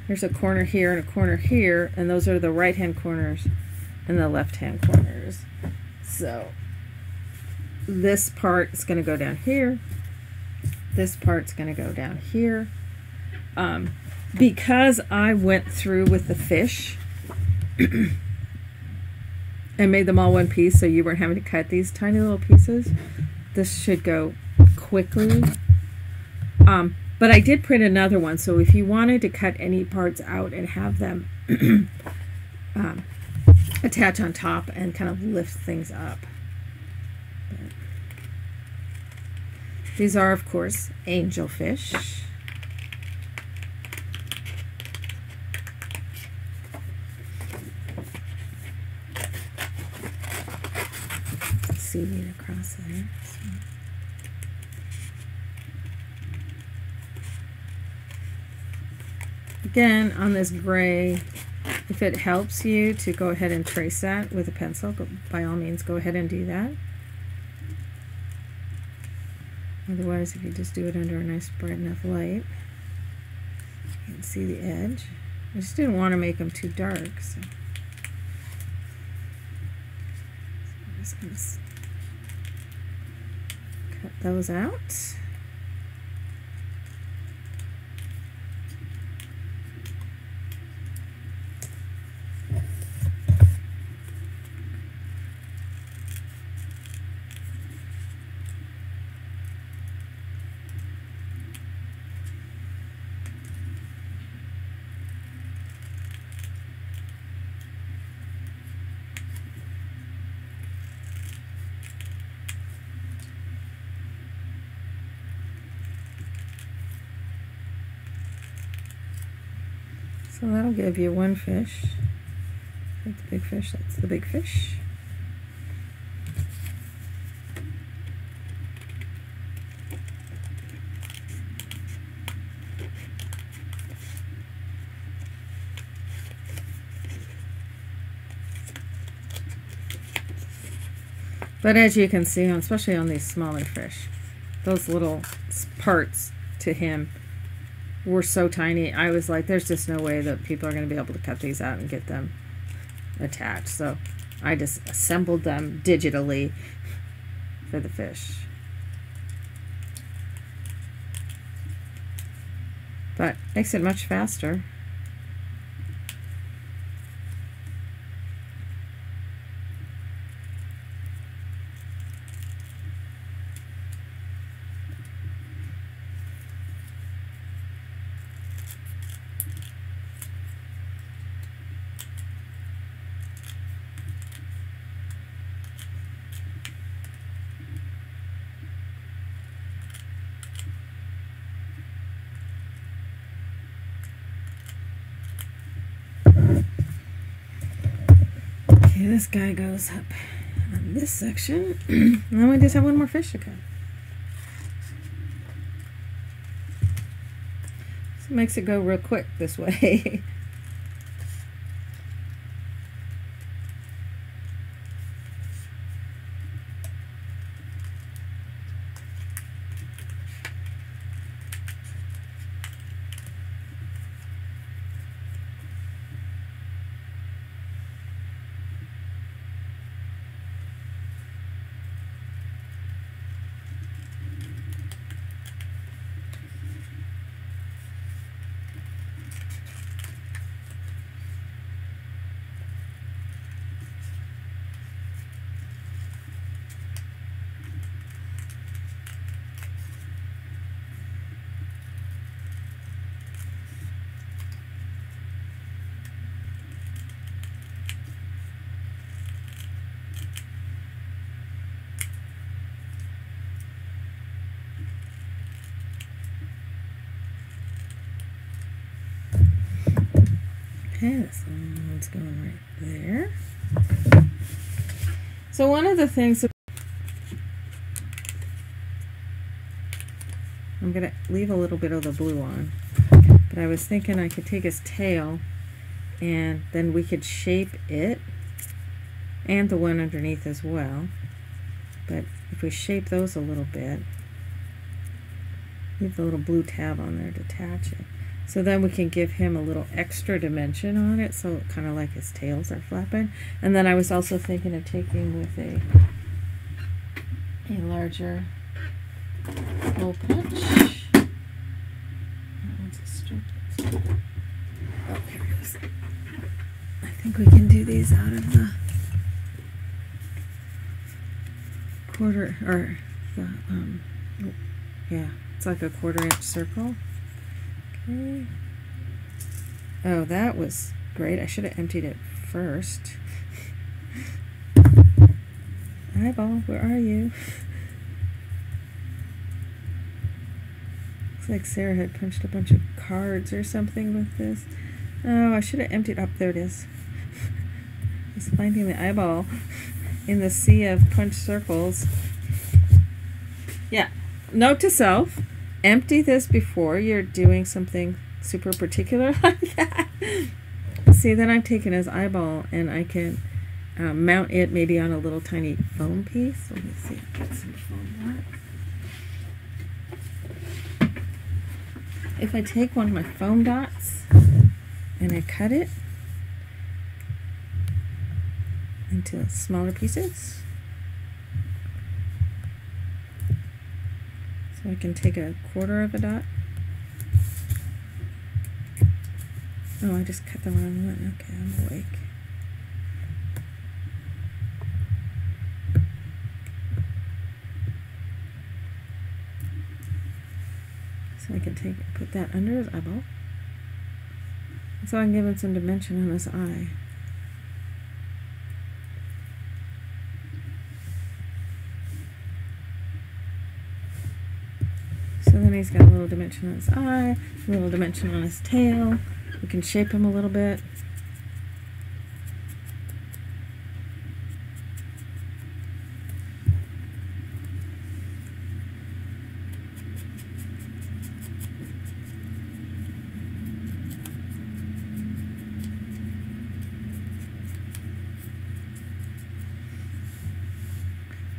there's a corner here and a corner here, and those are the right-hand corners and the left-hand corners. So this part is going to go down here. This part's going to go down here. Because I went through with the fish and made them all one piece, so you weren't having to cut these tiny little pieces, this should go quickly. But I did print another one, so if you wanted to cut any parts out and have them attach on top and kind of lift things up. But these are, of course, angelfish. Seaweed across there. So. Again, on this gray, if it helps you to go ahead and trace that with a pencil, by all means go ahead and do that. Otherwise, if you just do it under a nice bright enough light, you can see the edge. I just didn't want to make them too dark, so I'm just going to cut those out. So that'll give you one fish. That's the big fish, that's the big fish. But as you can see, especially on these smaller fish, those little parts to him were so tiny. I was like, there's just no way that people are going to be able to cut these out and get them attached. So I just assembled them digitally for the fish. But makes it much faster. Okay, this guy goes up on this section, and then we just have one more fish to cut. So it makes it go real quick this way. Okay, this one's going right there. So one of the things, I'm going to leave a little bit of the blue on, but I was thinking I could take his tail and then we could shape it and the one underneath as well. But if we shape those a little bit, leave the little blue tab on there to attach it. So then we can give him a little extra dimension on it, so kind of like his tails are flapping. And then I was also thinking of taking with a larger hole punch. Oh, here it is. I think we can do these out of the quarter, or the, yeah, it's like a 1/4-inch circle. Okay. Oh, that was great. I should have emptied it first. Eyeball, where are you? Looks like Sarah had punched a bunch of cards or something with this. Oh, I should have emptied up. There it is. He's finding the eyeball in the sea of punch circles. Yeah. Note to self. Empty this before you're doing something super particular like that. See, then I've taken his eyeball and I can mount it maybe on a little tiny foam piece. Let me see. I've got some foam dot. If I take one of my foam dots and I cut it into smaller pieces, so I can take a 1/4 of a dot. Oh, I just cut the wrong one. Okay, I'm awake. So I can put that under his eyeball. So I can give him some dimension on his eye. So then he's got a little dimension on his eye, a little dimension on his tail. We can shape him a little bit.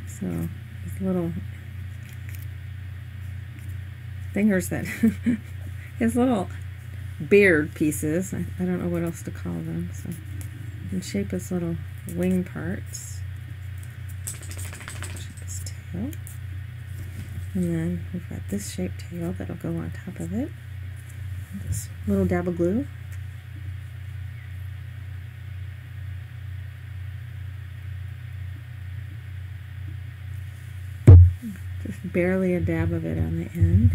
So his little fingers that his little beard pieces, I don't know what else to call them, so you can shape his little wing parts, shape his tail, and then we've got this shaped tail that'll go on top of it, this little dab of glue. Just barely a dab of it on the end.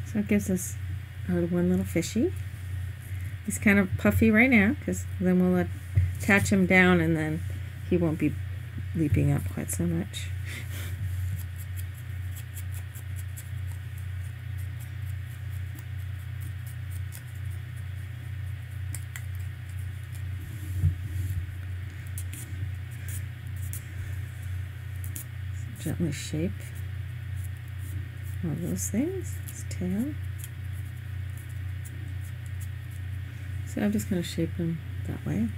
So it gives us our one little fishy. He's kind of puffy right now because then we'll attach him down and then he won't be leaping up quite so much. So gently shape all those things, his tail. So I'm just going to shape him that way.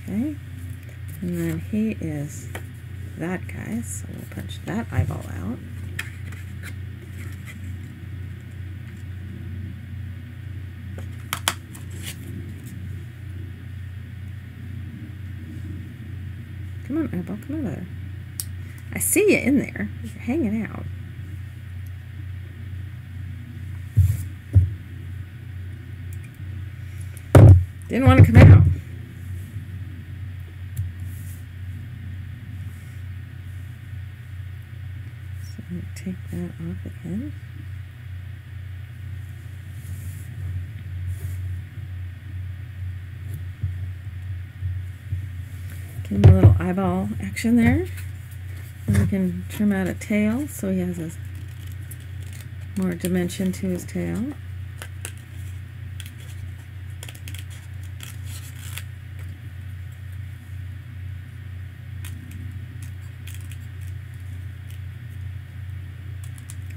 Okay, and then he is that guy, so we'll punch that eyeball out. Come on, eyeball, come over there. I see you in there. You're hanging out. Didn't want to come out. So I'm going to take that off again. Give him a little eyeball action there. And we can trim out a tail so he has a More dimension to his tail.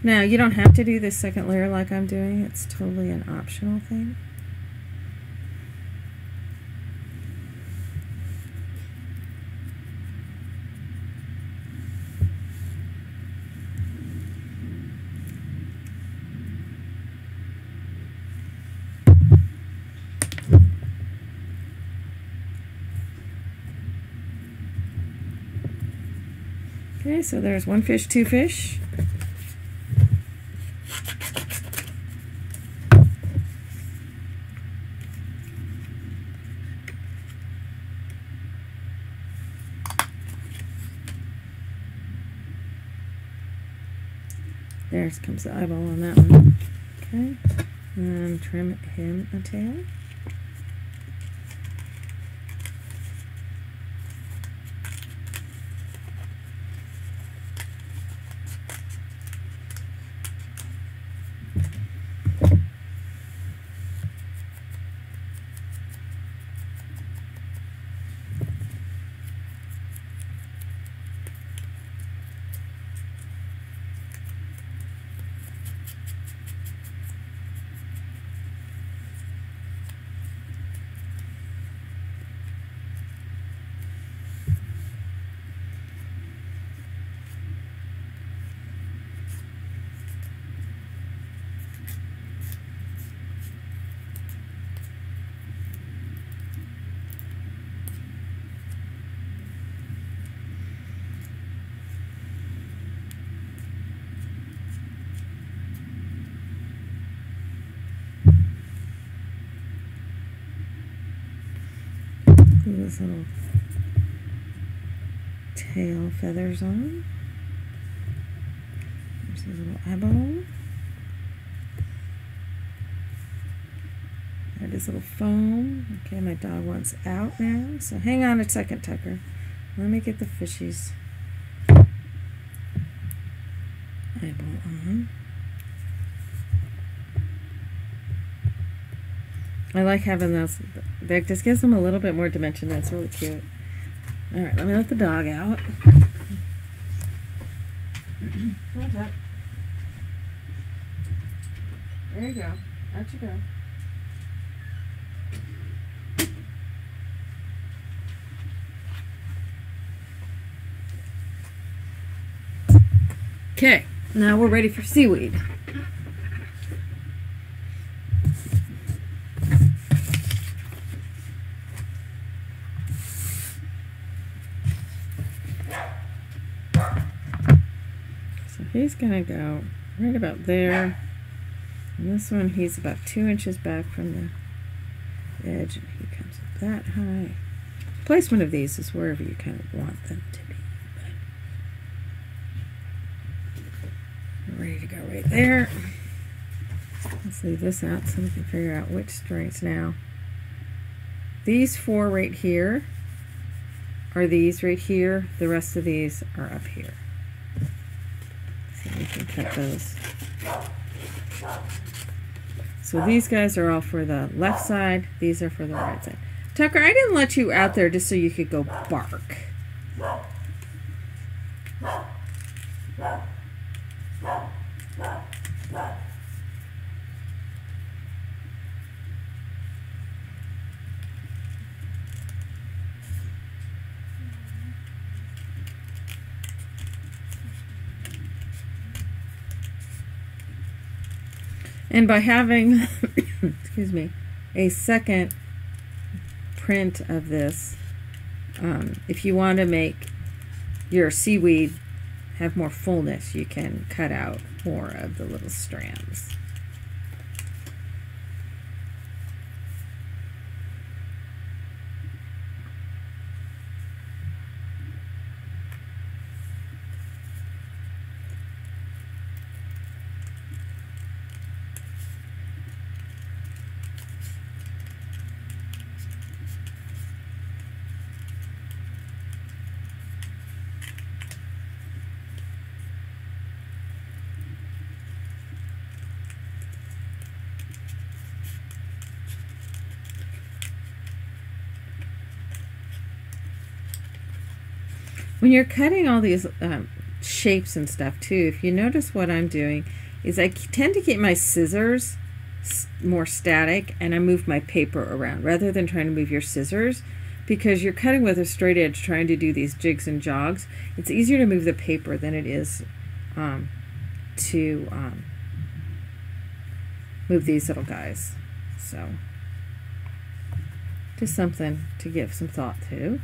Now, you don't have to do this second layer like I'm doing. It's totally an optional thing. Okay, so there's one fish, two fish. There comes the eyeball on that one. Okay, and trim him a tail. This little tail feathers on. There's his little eyeball. There's his little foam. Okay, my dog wants out now. So hang on a second, Tucker. Let me get the fishies. Eyeball on. I like having those. That just gives them a little bit more dimension. That's really cute. All right, let me let the dog out. Come on, Tuck. There you go. Out you go. Okay, now we're ready for seaweed. He's gonna go right about there. And this one, he's about 2 inches back from the edge, and he comes up that high. Placement of these is wherever you kind of want them to be. But we're ready to go right there. Let's leave this out so we can figure out which strings now. These 4 right here are these right here. The rest of these are up here. We can cut those. So these guys are all for the left side. These are for the right side. Tucker, I didn't let you out there just so you could go bark. And by having, excuse me, a second print of this, if you want to make your seaweed have more fullness, you can cut out more of the little strands. When you're cutting all these shapes and stuff too, if you notice what I'm doing is I tend to keep my scissors more static, and I move my paper around rather than trying to move your scissors, because you're cutting with a straight edge trying to do these jigs and jogs. It's easier to move the paper than it is to move these little guys. So just something to give some thought to.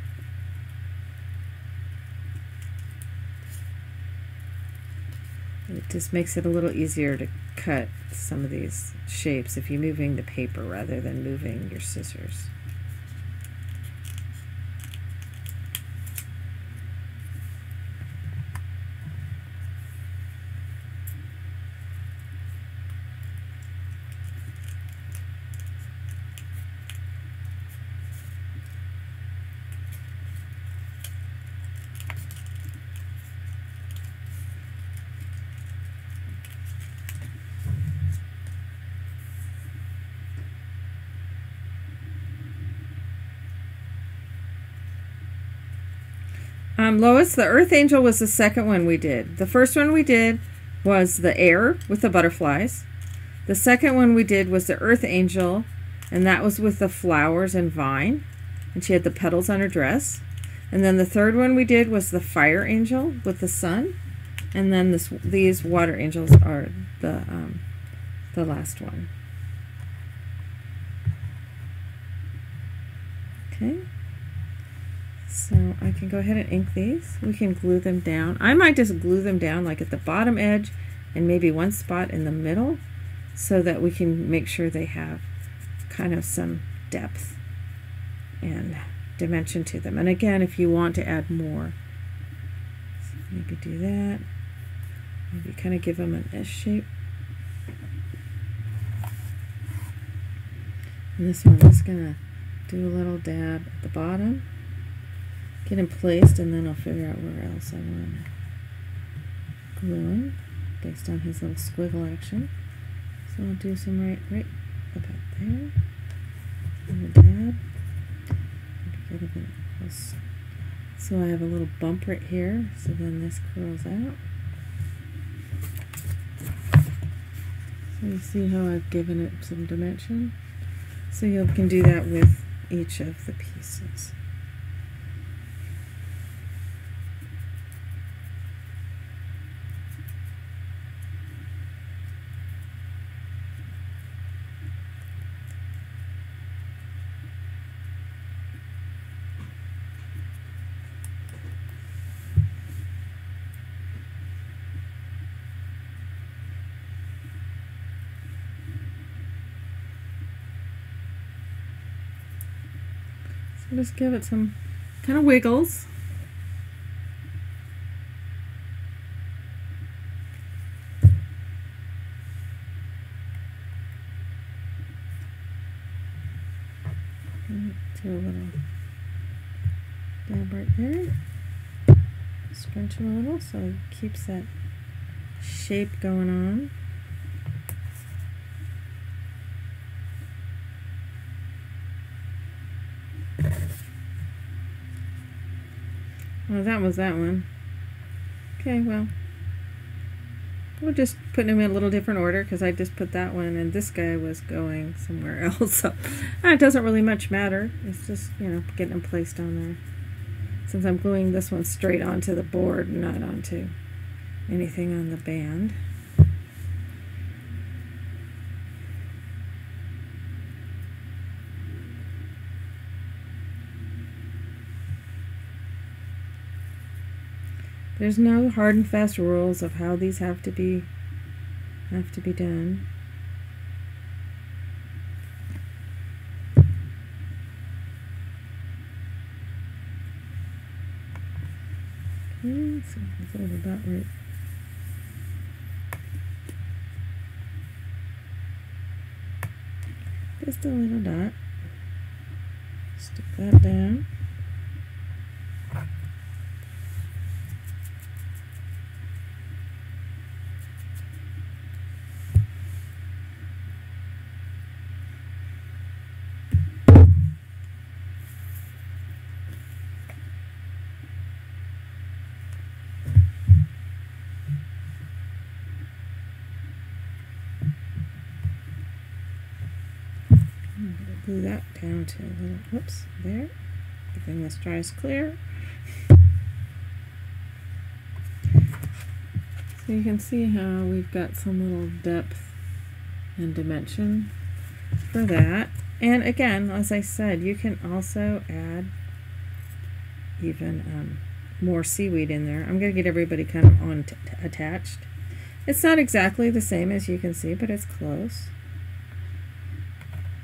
It just makes it a little easier to cut some of these shapes if you're moving the paper rather than moving your scissors. Lois, the Earth Angel was the second one we did. The first one we did was the air with the butterflies. The second one we did was the Earth Angel, and that was with the flowers and vine, and she had the petals on her dress. And then the third one we did was the Fire Angel with the sun, and then these Water Angels are the last one. Okay. So I can go ahead and ink these. We can glue them down. I might just glue them down like at the bottom edge and maybe one spot in the middle, so that we can make sure they have kind of some depth and dimension to them. And again, if you want to add more, so maybe do that. Maybe kind of give them an S shape. And this one, I'm just going to do a little dab at the bottom. Get him placed, and then I'll figure out where else I want to glue him based on his little squiggle action. So I'll do some right about there. And a dab. Get a bit close. So I have a little bump right here. So then this curls out. So you see how I've given it some dimension. So you can do that with each of the pieces. Just give it some kind of wiggles. Do a little dab right there. Scrunch him a little so it keeps that shape going on. Well, that was that one. Okay, well, we're just putting them in a little different order because I just put that one and this guy was going somewhere else. So it doesn't really much matter. It's just, you know, getting them placed on there. Since I'm gluing this one straight onto the board, not onto anything on the band. There's no hard and fast rules of how these have to be done. Okay, so it's all about right. Just a little dot. Stick that down. glue that down to a little, whoops, there. Everything this dries clear. So you can see how we've got some little depth and dimension for that. And again, as I said, you can also add even more seaweed in there. I'm going to get everybody kind of on attached. It's not exactly the same as you can see, but it's close.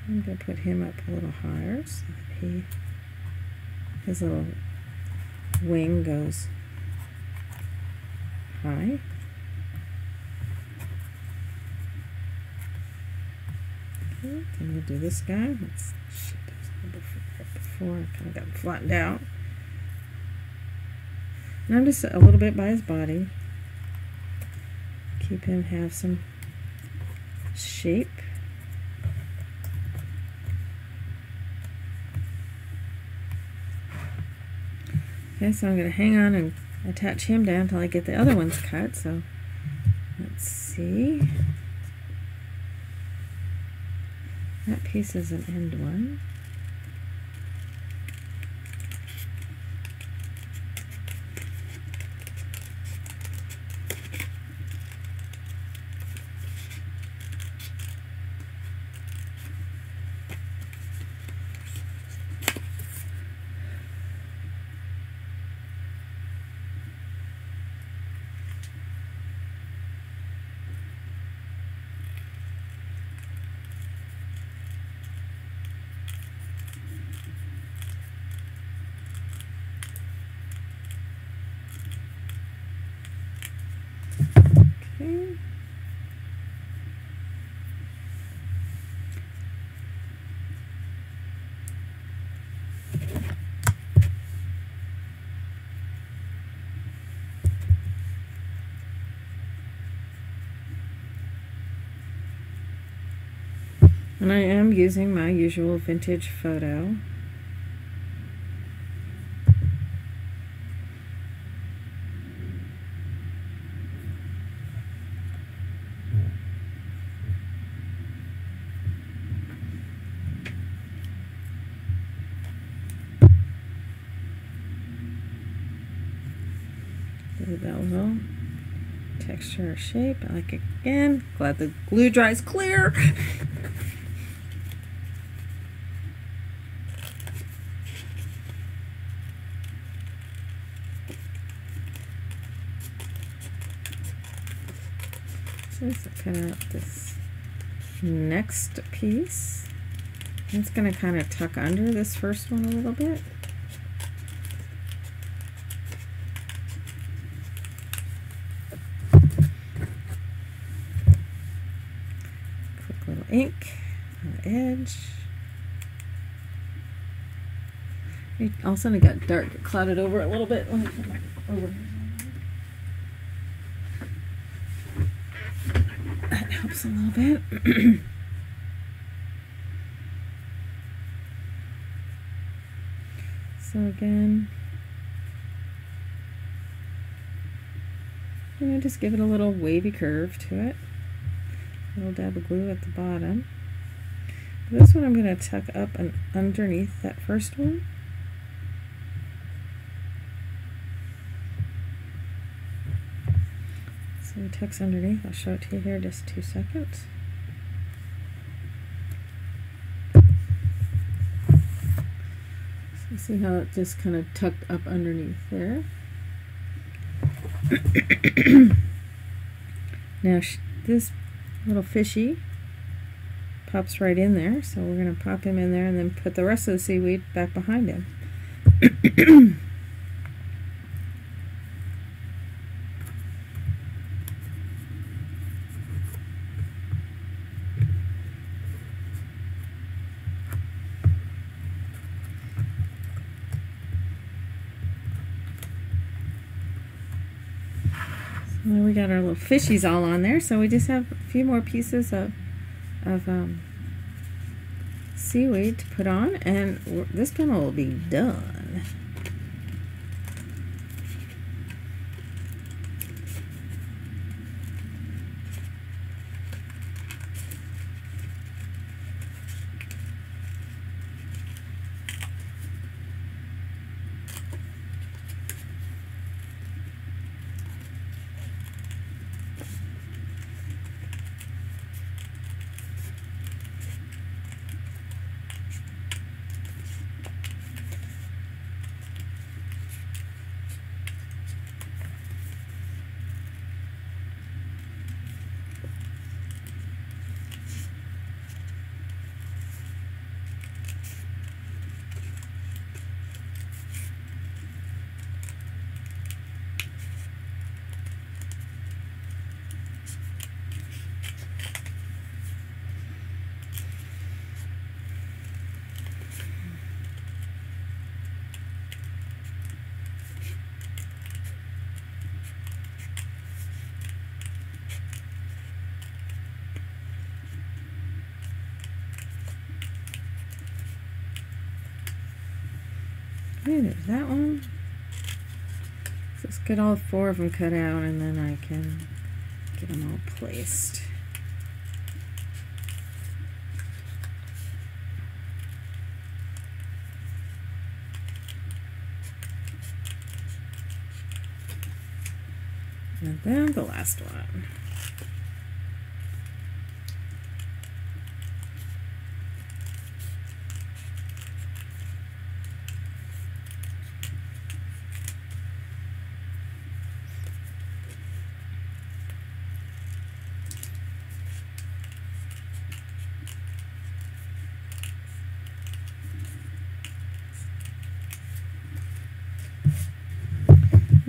I'm going to put him up a little higher so that his little wing goes high. Okay, then we'll do this guy. Let's shift those a little bit before. I kind of got him flattened out. And I'm just a little bit by his body. Keep him have some shape. Okay, so I'm going to hang on and attach him down until I get the other ones cut. So let's see. That piece is an end one. Okay. And I am using my usual vintage photo. That little texture or shape. I like it again. Glad the glue dries clear. So let's cut out this next piece. It's going to kind of tuck under this first one a little bit. Ink on the edge. It all of a sudden got dark, it clouded over a little bit. Let me come back over. That helps a little bit. So again, just give it a little wavy curve to it. A little dab of glue at the bottom. This one I'm going to tuck up and underneath that first one. So it tucks underneath. I'll show it to you here in just 2 seconds. So see how it just kind of tucked up underneath there. Now this little fishy pops right in there, so we're going to pop him in there and then put the rest of the seaweed back behind him. Well, we got our little fishies all on there, so we just have a few more pieces of seaweed to put on, and this panel will be done. Okay, there's that one. So let's get all 4 of them cut out, and then I can get them all placed. And then the last one.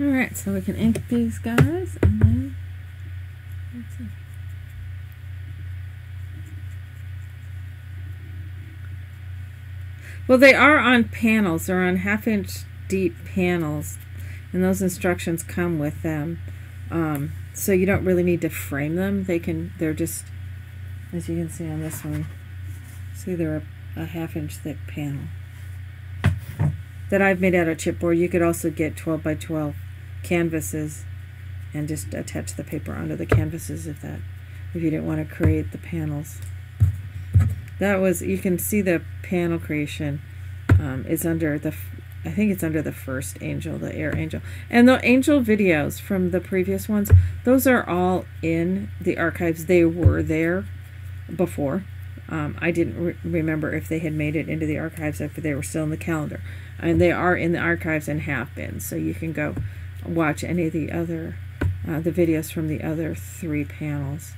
Alright, so we can ink these guys, and then let's see. Well, they are on panels. They're on 1/2-inch deep panels, and those instructions come with them. So you don't really need to frame them. They're just, as you can see on this one, see they're a 1/2-inch thick panel that I've made out of chipboard. You could also get 12 by 12 canvases and just attach the paper onto the canvases if you didn't want to create the panels. That was, you can see the panel creation is under the, I think it's under the first angel, the air angel. And the angel videos from the previous ones, those are all in the archives. They were there before. I didn't remember if they had made it into the archives, if they were still in the calendar. And they are in the archives and have been. So you can go watch any of the other, the videos from the other 3 panels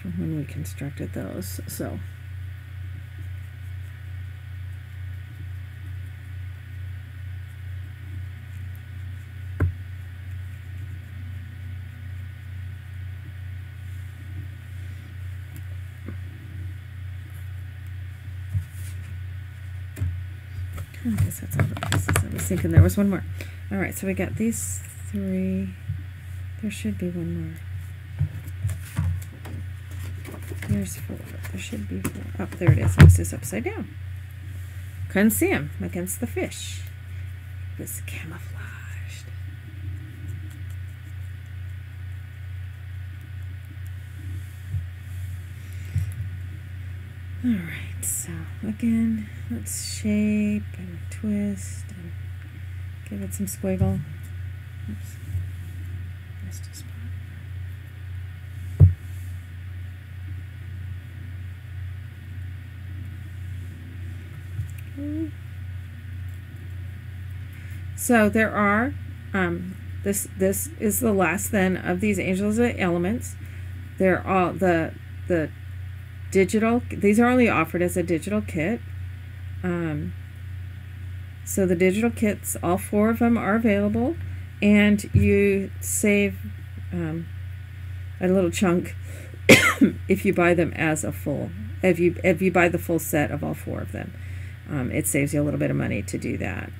from when we constructed those. So. I guess that's all the pieces. I was thinking there was one more. Alright, so we got these 3. There should be one more. There's 4. There should be 4. Oh, there it is. This is upside down. Couldn't see him against the fish. It was camouflaged. Alright, so again, let's shape and twist and give it some squiggle. Oops. Missed a spot. Okay. So there are, this is the last then of these angels of elements. They're all the digital, these are only offered as a digital kit. So the digital kits, all 4 of them are available, and you save a little chunk if you buy them as a full. If you buy the full set of all 4 of them, it saves you a little bit of money to do that.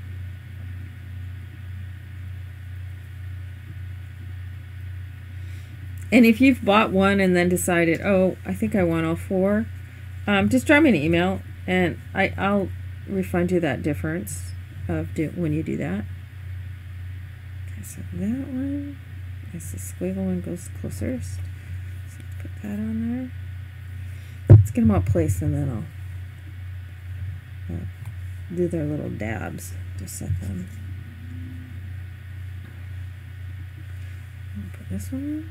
And if you've bought one and then decided, oh, I think I want all 4, just drop me an email, and I'll refund you that difference of when you do that. Okay, so that one, as the squiggle one goes closest, so put that on there. Let's get them all placed, and then I'll do their little dabs to set them. I'll put this one in.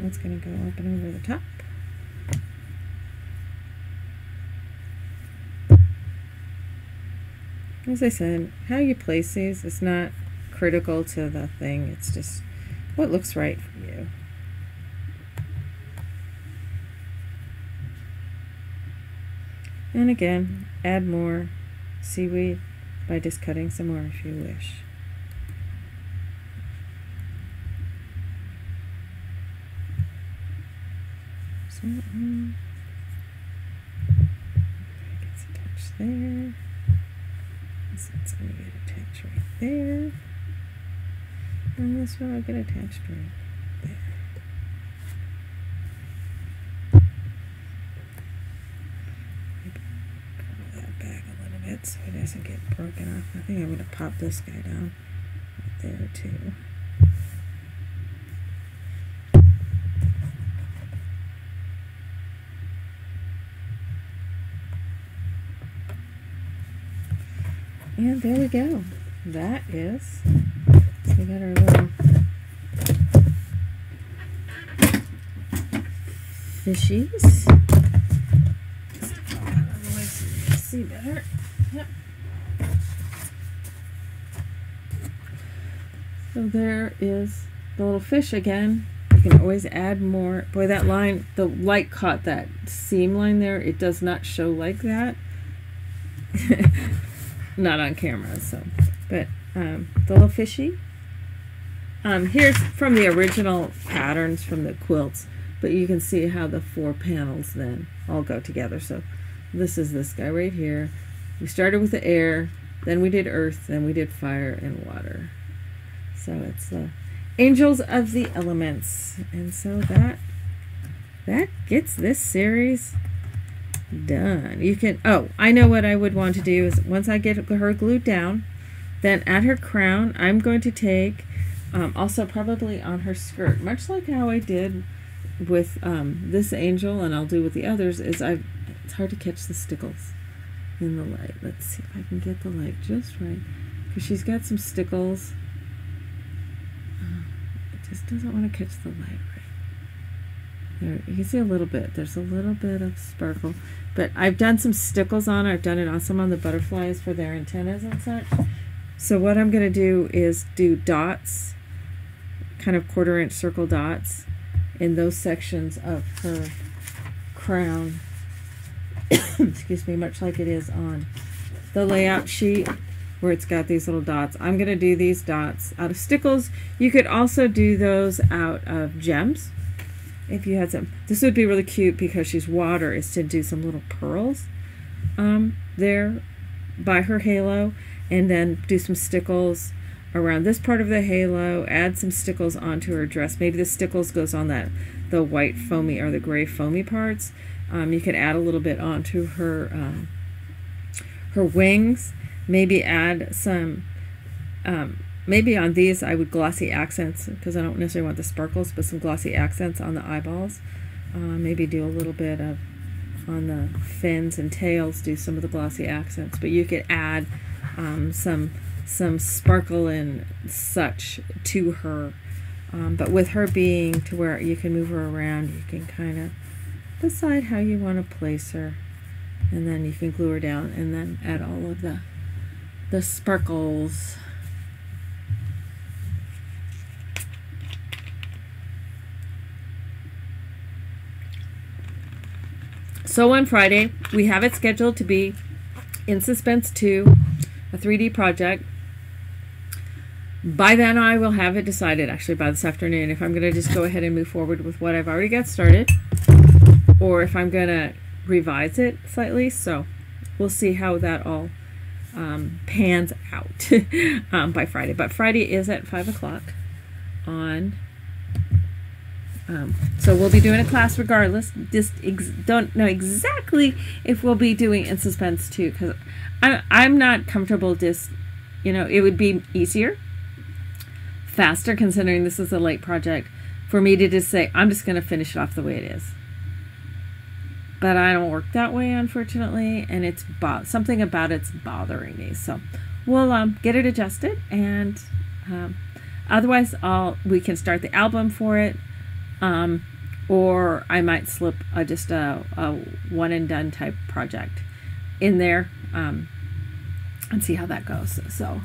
That's going to go up and over the top. As I said, how you place these is not critical to the thing. It's just what looks right for you. And again, add more seaweed by just cutting some more if you wish. Something. Gets attached there. So it's going to get attached right there. And this one will get attached right there. Maybe pull that back a little bit so it doesn't get broken off. I think I'm going to pop this guy down right there too. And there we go. That is, so we got our little fishies. Otherwise you can see better. Yep. So there is the little fish again. You can always add more. Boy, that line, the light caught that seam line there. It does not show like that. Not on camera, so. But the little fishy. Here's from the original patterns from the quilts, but you can see how the 4 panels then all go together. So this is this guy right here. We started with the air, then we did earth, then we did fire and water. So it's the angels of the elements, and so that gets this series done. You can, oh, I know what I would want to do is once I get her glued down, then at her crown I'm going to take also probably on her skirt, much like how I did with this angel, and I'll do with the others, is it's hard to catch the stickles in the light. Let's see if I can get the light just right, because she's got some stickles. It just doesn't want to catch the light right. There, you can see a little bit. There's a little bit of sparkle, but I've done some stickles on her. I've done it on some on the butterflies for their antennas and such. So what I'm going to do is do dots, kind of 1/4 inch circle dots in those sections of her crown. Excuse me, much like it is on the layout sheet where it's got these little dots. I'm going to do these dots out of stickles. You could also do those out of gems. If you had some, this would be really cute because she's water, is to do some little pearls there by her halo, and then do some stickles around this part of the halo, add some stickles onto her dress. Maybe the stickles goes on the white foamy or the gray foamy parts. You could add a little bit onto her her wings, maybe add some maybe on these I would glossy accents, because I don't necessarily want the sparkles, but some glossy accents on the eyeballs. Maybe do a little bit of on the fins and tails, do some of the glossy accents. But you could add some sparkle and such to her. But with her being to where you can move her around, you can kind of decide how you want to place her. And then you can glue her down and then add all of the sparkles. So on Friday, we have it scheduled to be in Suspense 2, a 3D project. By then I will have it decided, actually by this afternoon, if I'm going to just go ahead and move forward with what I've already got started, or if I'm going to revise it slightly. So we'll see how that all pans out by Friday. But Friday is at 5 o'clock on... so we'll be doing a class regardless. Just don't know exactly if we'll be doing in Suspense 2, because I'm not comfortable just, you know, it would be easier, faster, considering this is a late project, for me to just say, I'm just going to finish it off the way it is. But I don't work that way, unfortunately, and it's something about it's bothering me. So we'll get it adjusted, and otherwise we can start the album for it. Or I might slip just a one and done type project in there and see how that goes. So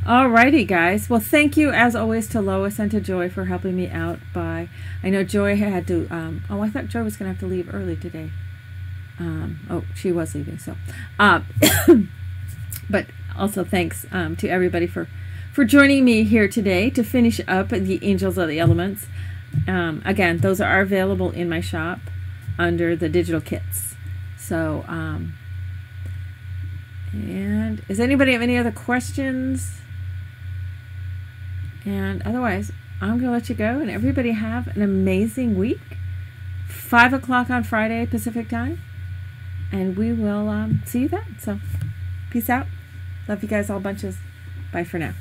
alrighty guys, well thank you as always to Lois and to Joy for helping me out. I know Joy had to oh, I thought Joy was gonna have to leave early today. Oh, she was leaving, so but also thanks to everybody for joining me here today to finish up the Angels of the Elements. Again, those are available in my shop under the digital kits. So, And does anybody have any other questions? And otherwise, I'm going to let you go, and everybody have an amazing week. 5 o'clock on Friday Pacific time, and we will see you then. So peace out. Love you guys all bunches. Bye for now.